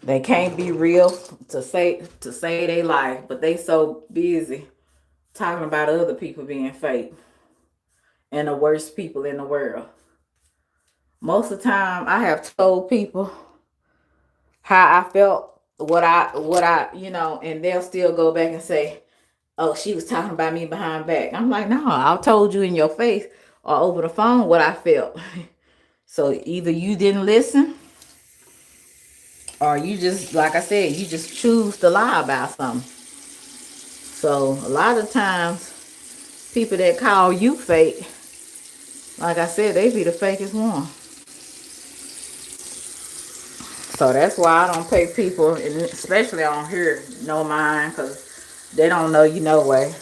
They can't be real to say they life, but they so busy talking about other people being fake and the worst people in the world. Most of the time I have told people how I felt, what I, and they'll still go back and say, "Oh, she was talking about me behind back." I'm like, "No, I told you in your face or over the phone what I felt." So either you didn't listen or you just, like I said, you just choose to lie about something. So a lot of times people that call you fake, like I said, they be the fakest one. So that's why I don't pay people, especially on here, no mind, because they don't know you no way.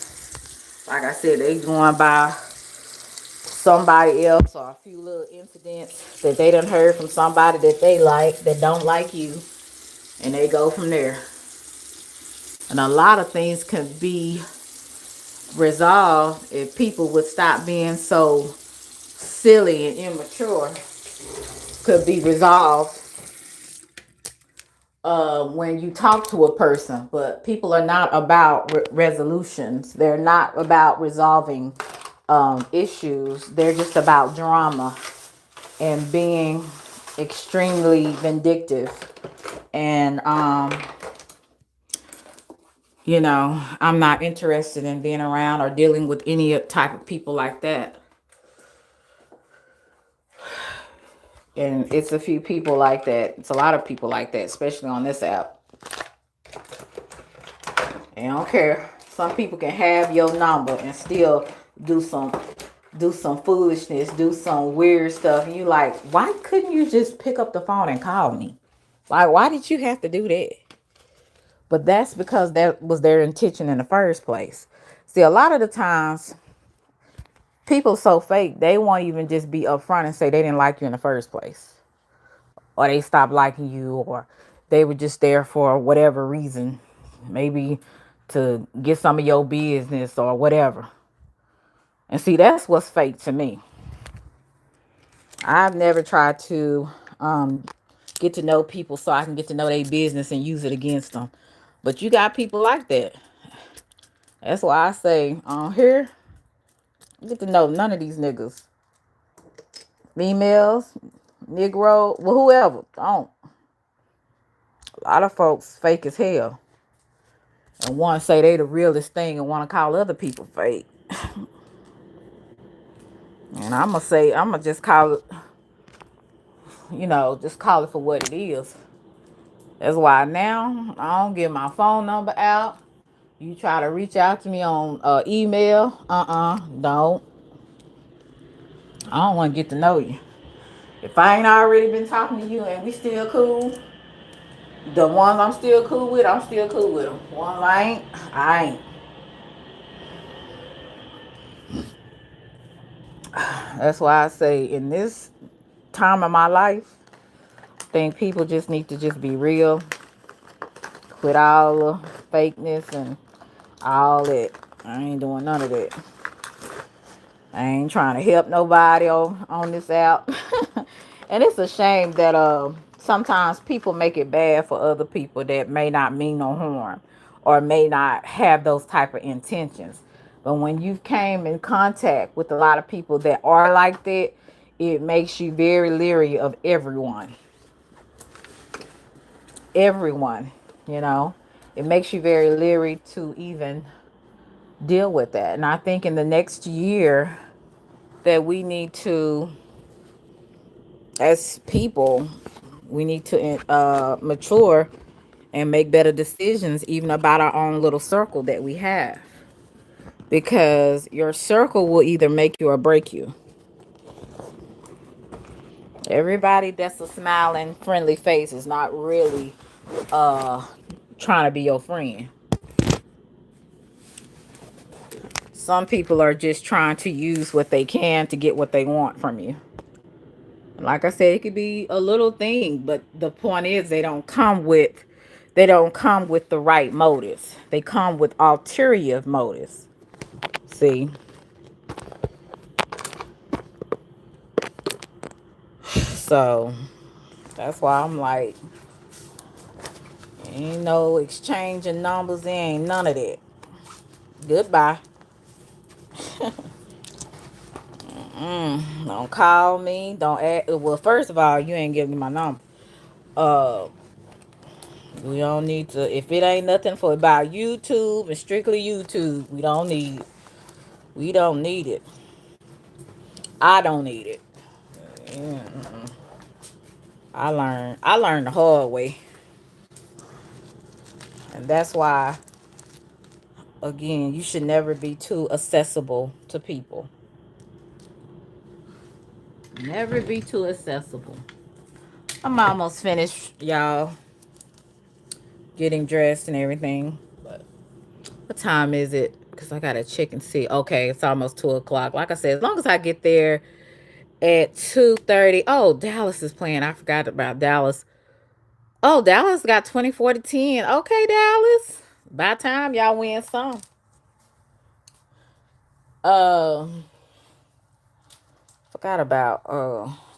Like I said, they going by somebody else or a few little incidents that they done heard from somebody that they like, that don't like you, and they go from there. And a lot of things can be resolved if people would stop being so silly and immature. Could be resolved when you talk to a person, but people are not about resolutions. They're not about resolving issues. They're just about drama and being extremely vindictive. And I'm not interested in being around or dealing with any type of people like that. And it's a few people like that. It's a lot of people like that, especially on this app. I don't care. Some people can have your number and still do some foolishness, do some weird stuff. And you like, why couldn't you just pick up the phone and call me? Like, why did you have to do that? But that's because that was their intention in the first place. See, a lot of the times, people so fake, they won't even just be upfront and say they didn't like you in the first place. Or they stopped liking you, or they were just there for whatever reason. Maybe to get some of your business or whatever. And see, that's what's fake to me. I've never tried to get to know people so I can get to know their business and use it against them. But you got people like that. That's why I say on here, get to know none of these niggas. Females, Negro, well, whoever. Don't. A lot of folks fake as hell. And want to say they the realest thing and want to call other people fake. And I'm going to just call it, just call it for what it is. That's why now I don't give my phone number out. You try to reach out to me on email. Don't. I don't want to get to know you. If I ain't already been talking to you and we still cool, the ones I'm still cool with, I'm still cool with them. Ones I ain't. That's why I say in this time of my life, I think people just need to just be real with all the fakeness and all that. I ain't doing none of that. I ain't trying to help nobody on this app. And it's a shame that sometimes people make it bad for other people that may not mean no harm or may not have those type of intentions. But when you came in contact with a lot of people that are like that, it makes you very leery of everyone. Everyone, you know. It makes you very leery to even deal with that. And I think in the next year that we need to as people, we need to mature and make better decisions, even about our own little circle that we have. Because your circle will either make you or break you. Everybody that's a smiling, friendly face is not really trying to be your friend. Some people are just trying to use what they can to get what they want from you. Like I said, it could be a little thing, but the point is they don't come with the right motives. They come with ulterior motives. See? So that's why I'm like, ain't no exchanging numbers, ain't none of that. Goodbye. Don't call me. Don't ask. Well, first of all, you ain't giving me my number. Uh, we don't need to. If it ain't nothing for about YouTube and strictly YouTube, we don't need. We don't need it. I don't need it. I learned the hard way, and that's why. Again, you should never be too accessible to people. Never be too accessible. I'm almost finished, y'all, getting dressed and everything. But what time is it? Because I got to check and see. Okay, it's almost 2 o'clock. Like I said, as long as I get there at 2:30. Oh, Dallas is playing. I forgot about Dallas. Oh, Dallas got 24-10. Okay, Dallas. By time y'all win some. Uh, forgot about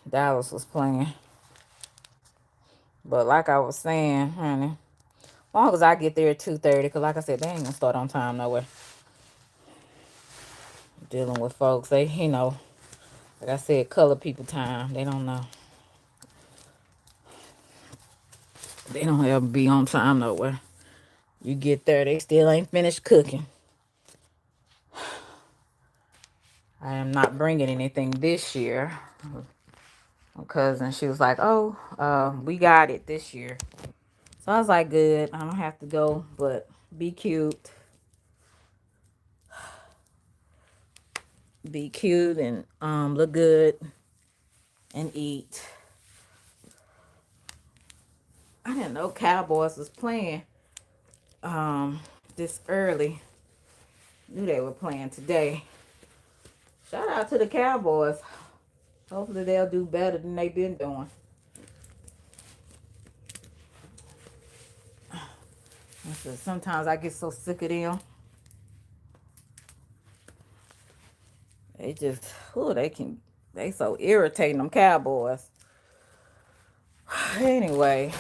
Dallas was playing. But like I was saying, honey, as long as I get there at 2:30, because like I said, they ain't gonna start on time nowhere. Dealing with folks, like I said, color people time. They don't know. They don't ever be on time nowhere. You get there, they still ain't finished cooking. I am not bringing anything this year. My cousin, she was like, "Oh, we got it this year." So I was like, "Good. I don't have to go, but be cute, and look good, and eat." I didn't know Cowboys was playing this early. Knew they were playing today. Shout out to the Cowboys. Hopefully they'll do better than they've been doing. Sometimes I get so sick of them. They just, they so irritating, them Cowboys. Anyway,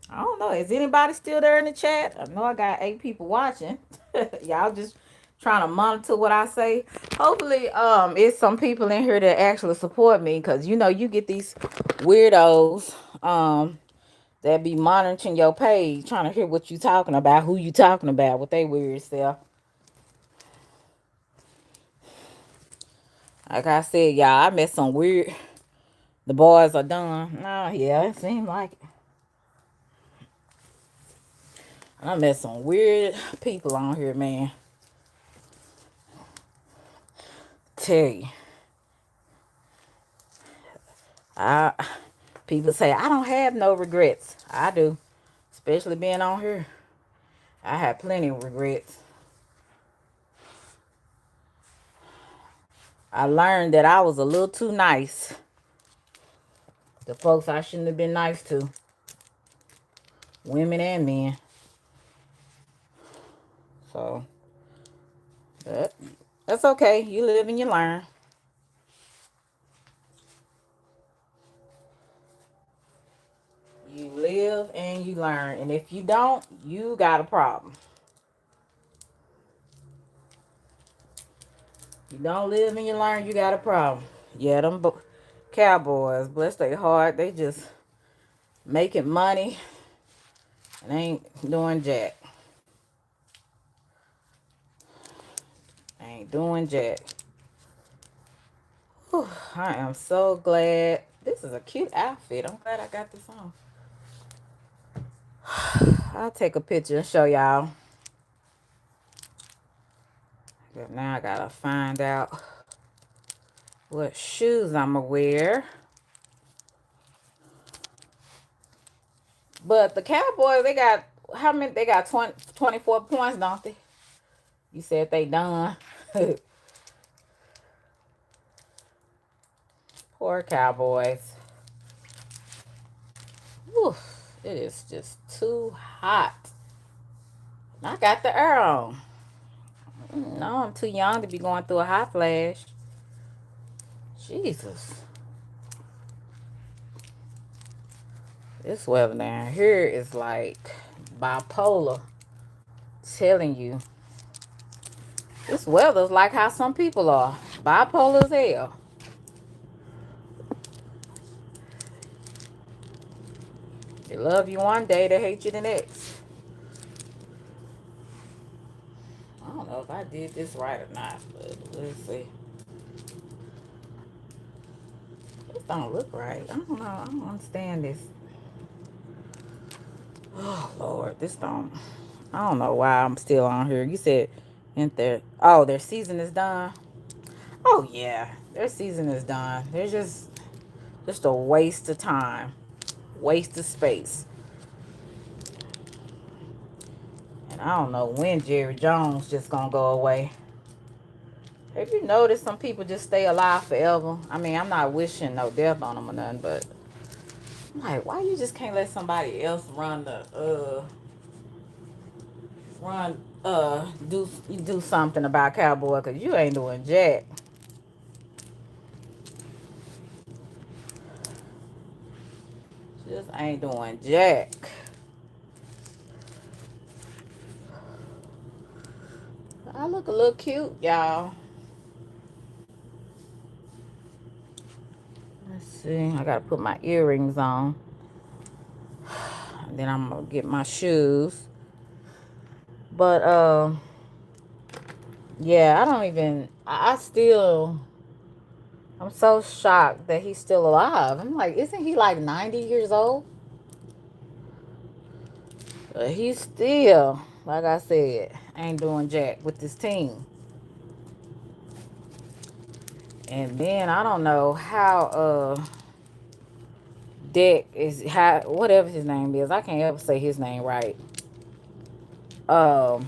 I don't know. Is anybody still there in the chat? I know I got 8 people watching. Y'all just trying to monitor what I say. Hopefully, it's some people in here that actually support me, because you get these weirdos that be monitoring your page, trying to hear what you talking about, who you talking about, with they weird self. Like I said, y'all, I met some weird. The boys are done. Nah, yeah, it seemed like it. I met some weird people on here, man. Tell you. People say, I don't have no regrets. I do. Especially being on here. I have plenty of regrets. I learned that I was a little too nice. The folks I shouldn't have been nice to. Women and men. So, but that's okay. You live and you learn. You live and you learn. And if you don't, you got a problem. You don't live and you learn, you got a problem. Yeah, them Cowboys, bless their heart, they just making money and ain't doing jack. Ain't doing jack. Whew, I am so glad. this is a cute outfit. I'm glad I got this on. I'll take a picture and show y'all. But now I gotta find out what shoes I'ma wear. But the Cowboys, they got how many? They got 24 points, don't they? You said they done. Poor Cowboys. Oof, it is just too hot. I got the air on. No, I'm too young to be going through a hot flash. Jesus. This weather down here is like bipolar. Telling you. This weather's like how some people are. Bipolar as hell. They love you one day, they hate you the next. I don't know if I did this right or not, but let's see. This don't look right. I don't know. I don't understand this. Oh, Lord. This don't. I don't know why I'm still on here. You said, ain't there? Oh, their season is done. Oh, yeah. Their season is done. They're just a waste of time. Waste of space. And I don't know when Jerry Jones just gonna go away. Have you noticed some people just stay alive forever? I mean, I'm not wishing no death on them or nothing, but I'm like, why you just can't let somebody else do something about Cowboy? Cause you ain't doing jack. Just ain't doing jack. I look a little cute, y'all. Let's see. I gotta put my earrings on. And then I'm gonna get my shoes. But yeah, I don't even. I still. I'm so shocked that he's still alive. I'm like, isn't he like 90 years old? But he's still, like I said, ain't doing jack with this team. And then I don't know how Deck is, how whatever his name is. I can't ever say his name right. How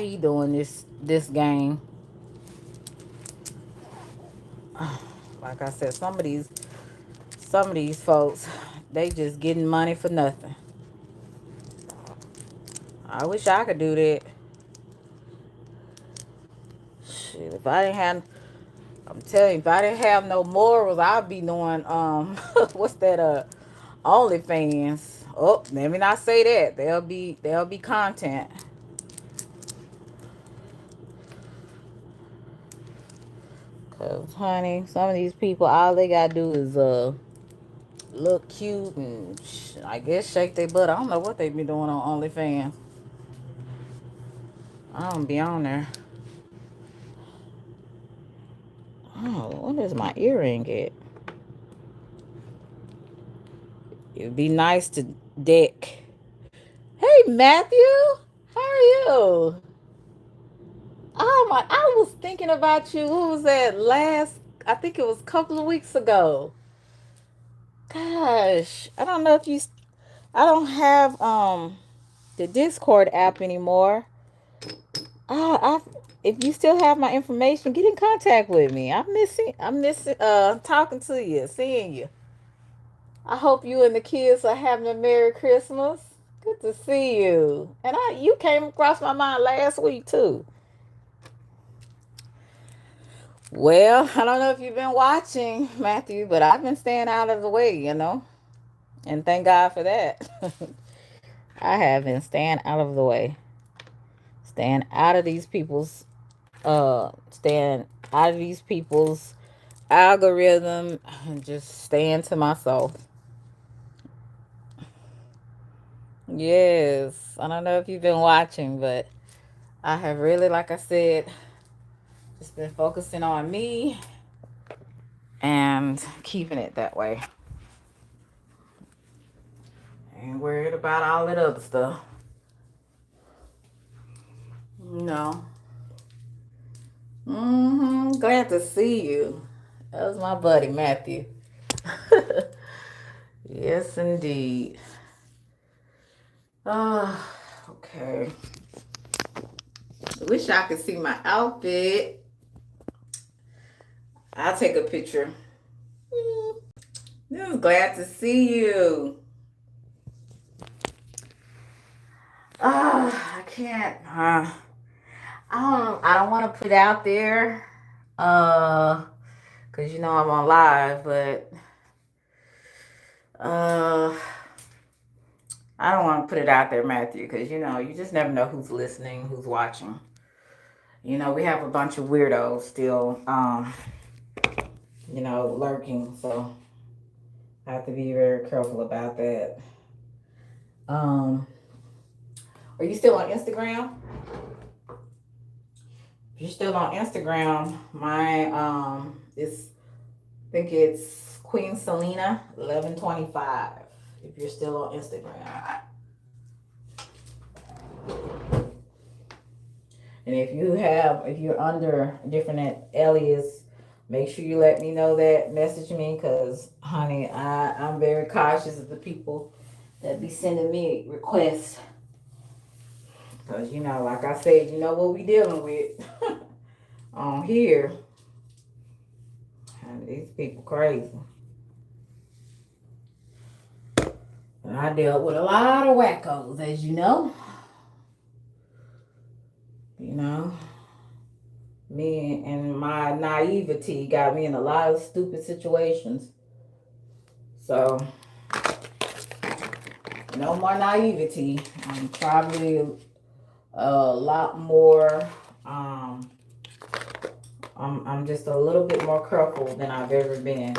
he doing this game? Like I said, some of these folks, they just getting money for nothing. I wish I could do that. Shit, if I didn't have, I'm telling you, if I didn't have no morals, I'd be doing what's that OnlyFans. Oh, let me not say that. There'll be content. Cause honey, some of these people, all they gotta do is look cute and I guess shake their butt. I don't know what they be doing on OnlyFans. I don't be on there. Oh, what is my earring at? It'd be nice to Deck. Hey Matthew, how are you? Oh my, I was thinking about you. Who was that last? I think it was a couple of weeks ago. Gosh, I don't know if you. I don't have the Discord app anymore. I if you still have my information, get in contact with me. I'm missing talking to you, seeing you. I hope you and the kids are having a Merry Christmas. Good to see you. And you came across my mind last week too. Well, I don't know if you've been watching, Matthew, but I've been staying out of the way, and thank God for that. I have been staying out of the way, staying out of these people's, staying out of these people's algorithm, and just staying to myself. Yes, I don't know if you've been watching, but I have really, like I said, just been focusing on me and keeping it that way. Ain't worried about all that other stuff. No. Glad to see you. That was my buddy Matthew. Yes, indeed. Okay. I wish I could see my outfit. I'll take a picture. I'm glad to see you. I can't. I don't want to put it out there. Cause you know I'm on live, but I don't want to put it out there, Matthew, because you know you just never know who's listening, who's watching. You know, we have a bunch of weirdos still, you know, lurking, so I have to be very careful about that. Are you still on Instagram? If you're still on Instagram, my I think it's Queen Selena 1125. If you're still on Instagram. And if you're under a different alias, make sure you let me know that. Message me, because, honey, I'm very cautious of the people that be sending me requests. Because, you know, like I said, you know what we dealing with on here. And these people crazy. And I dealt with a lot of wackos, as you know. You know, me and my naivety got me in a lot of stupid situations. So, no more naivety. I'm probably a lot more, I'm just a little bit more careful than I've ever been.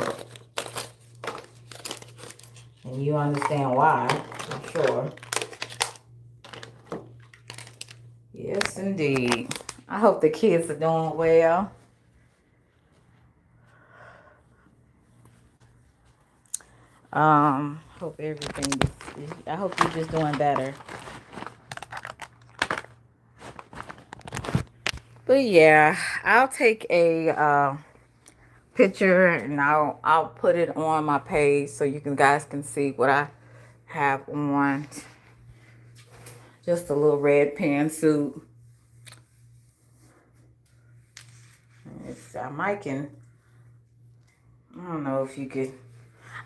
And you understand why, I'm sure. Yes, indeed. I hope the kids are doing well. Hope everything I hope you're just doing better. But yeah, I'll take a picture and I'll put it on my page so you guys can see what I have on. Just a little red pantsuit. I don't know if you could.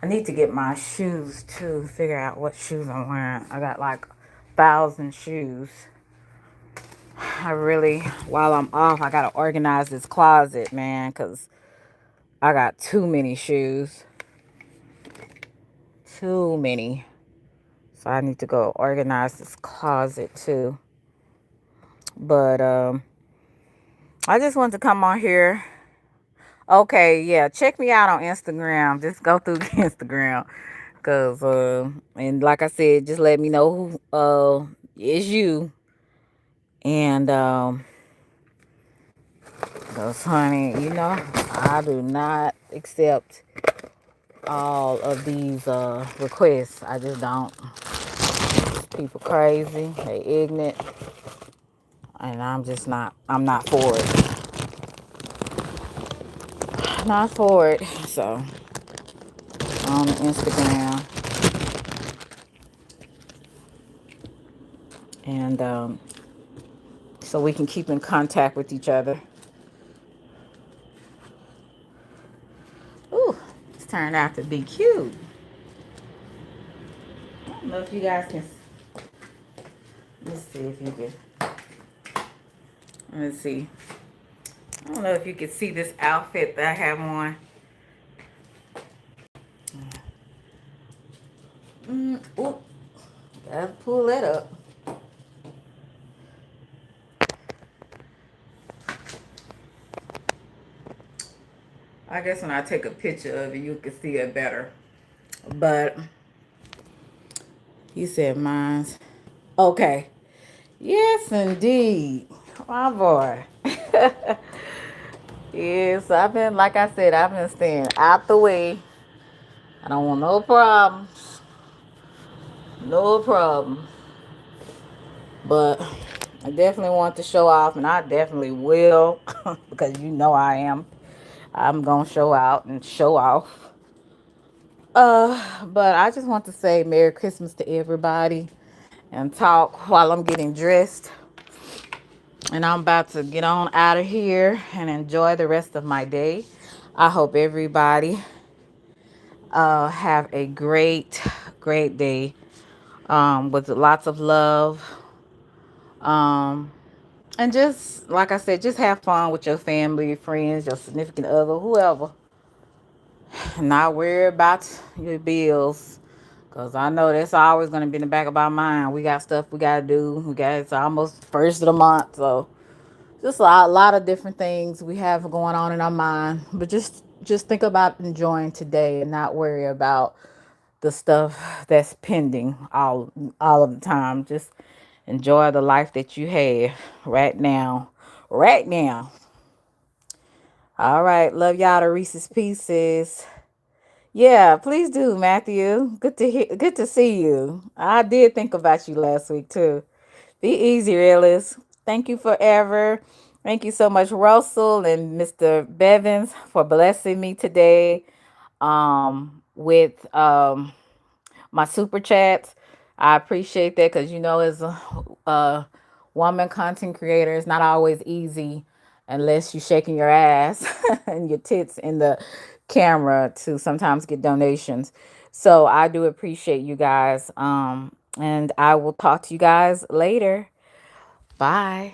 I need to get my shoes too. Figure out what shoes I'm wearing. I got like 1,000 shoes. While I'm off, I gotta organize this closet, man, because I got too many shoes. Too many. So I need to go organize this closet too. But I just wanted to come on here. Okay, yeah, check me out on Instagram. Just go through Instagram. Cause and like I said, just let me know who is you. And cause honey, you know, I do not accept all of these requests. I just don't. People crazy, they ignorant, and I'm not for it. Not for it. So on Instagram. And so we can keep in contact with each other. Ooh, it's turned out to be cute. I don't know if you guys can. Let's see if you can. Let's see. I don't know if you can see this outfit that I have on. Ooh, gotta pull that up. I guess when I take a picture of it, you can see it better. But you said mine's. Okay. Yes, indeed. My boy. Yes, I've been, like I said, I've been staying out the way. I don't want no problems. No problem. But I definitely want to show off, and I definitely will because you know I am. I'm going to show out and show off. But I just want to say Merry Christmas to everybody and talk while I'm getting dressed. And I'm about to get on out of here and enjoy the rest of my day. I hope everybody have a great day with lots of love. Um, and just, like I said, just have fun with your family, your friends, your significant other, whoever. Not worry about your bills. Cause I know that's always gonna be in the back of our mind. We got stuff we gotta do. It's almost first of the month, so just a lot of different things we have going on in our mind. But just think about enjoying today and not worry about the stuff that's pending all of the time. Just enjoy the life that you have right now. Right now. All right. Love y'all to Reese's Pieces. Yeah, please do, Matthew. Good to see you. I did think about you last week too. Be easy, realist. Thank you forever. Thank you so much, Russell and Mr. Bevins, for blessing me today with my super chats. I appreciate that because as a woman content creator, it's not always easy unless you're shaking your ass and your tits in the camera to sometimes get donations. So I do appreciate you guys. And I will talk to you guys later. Bye.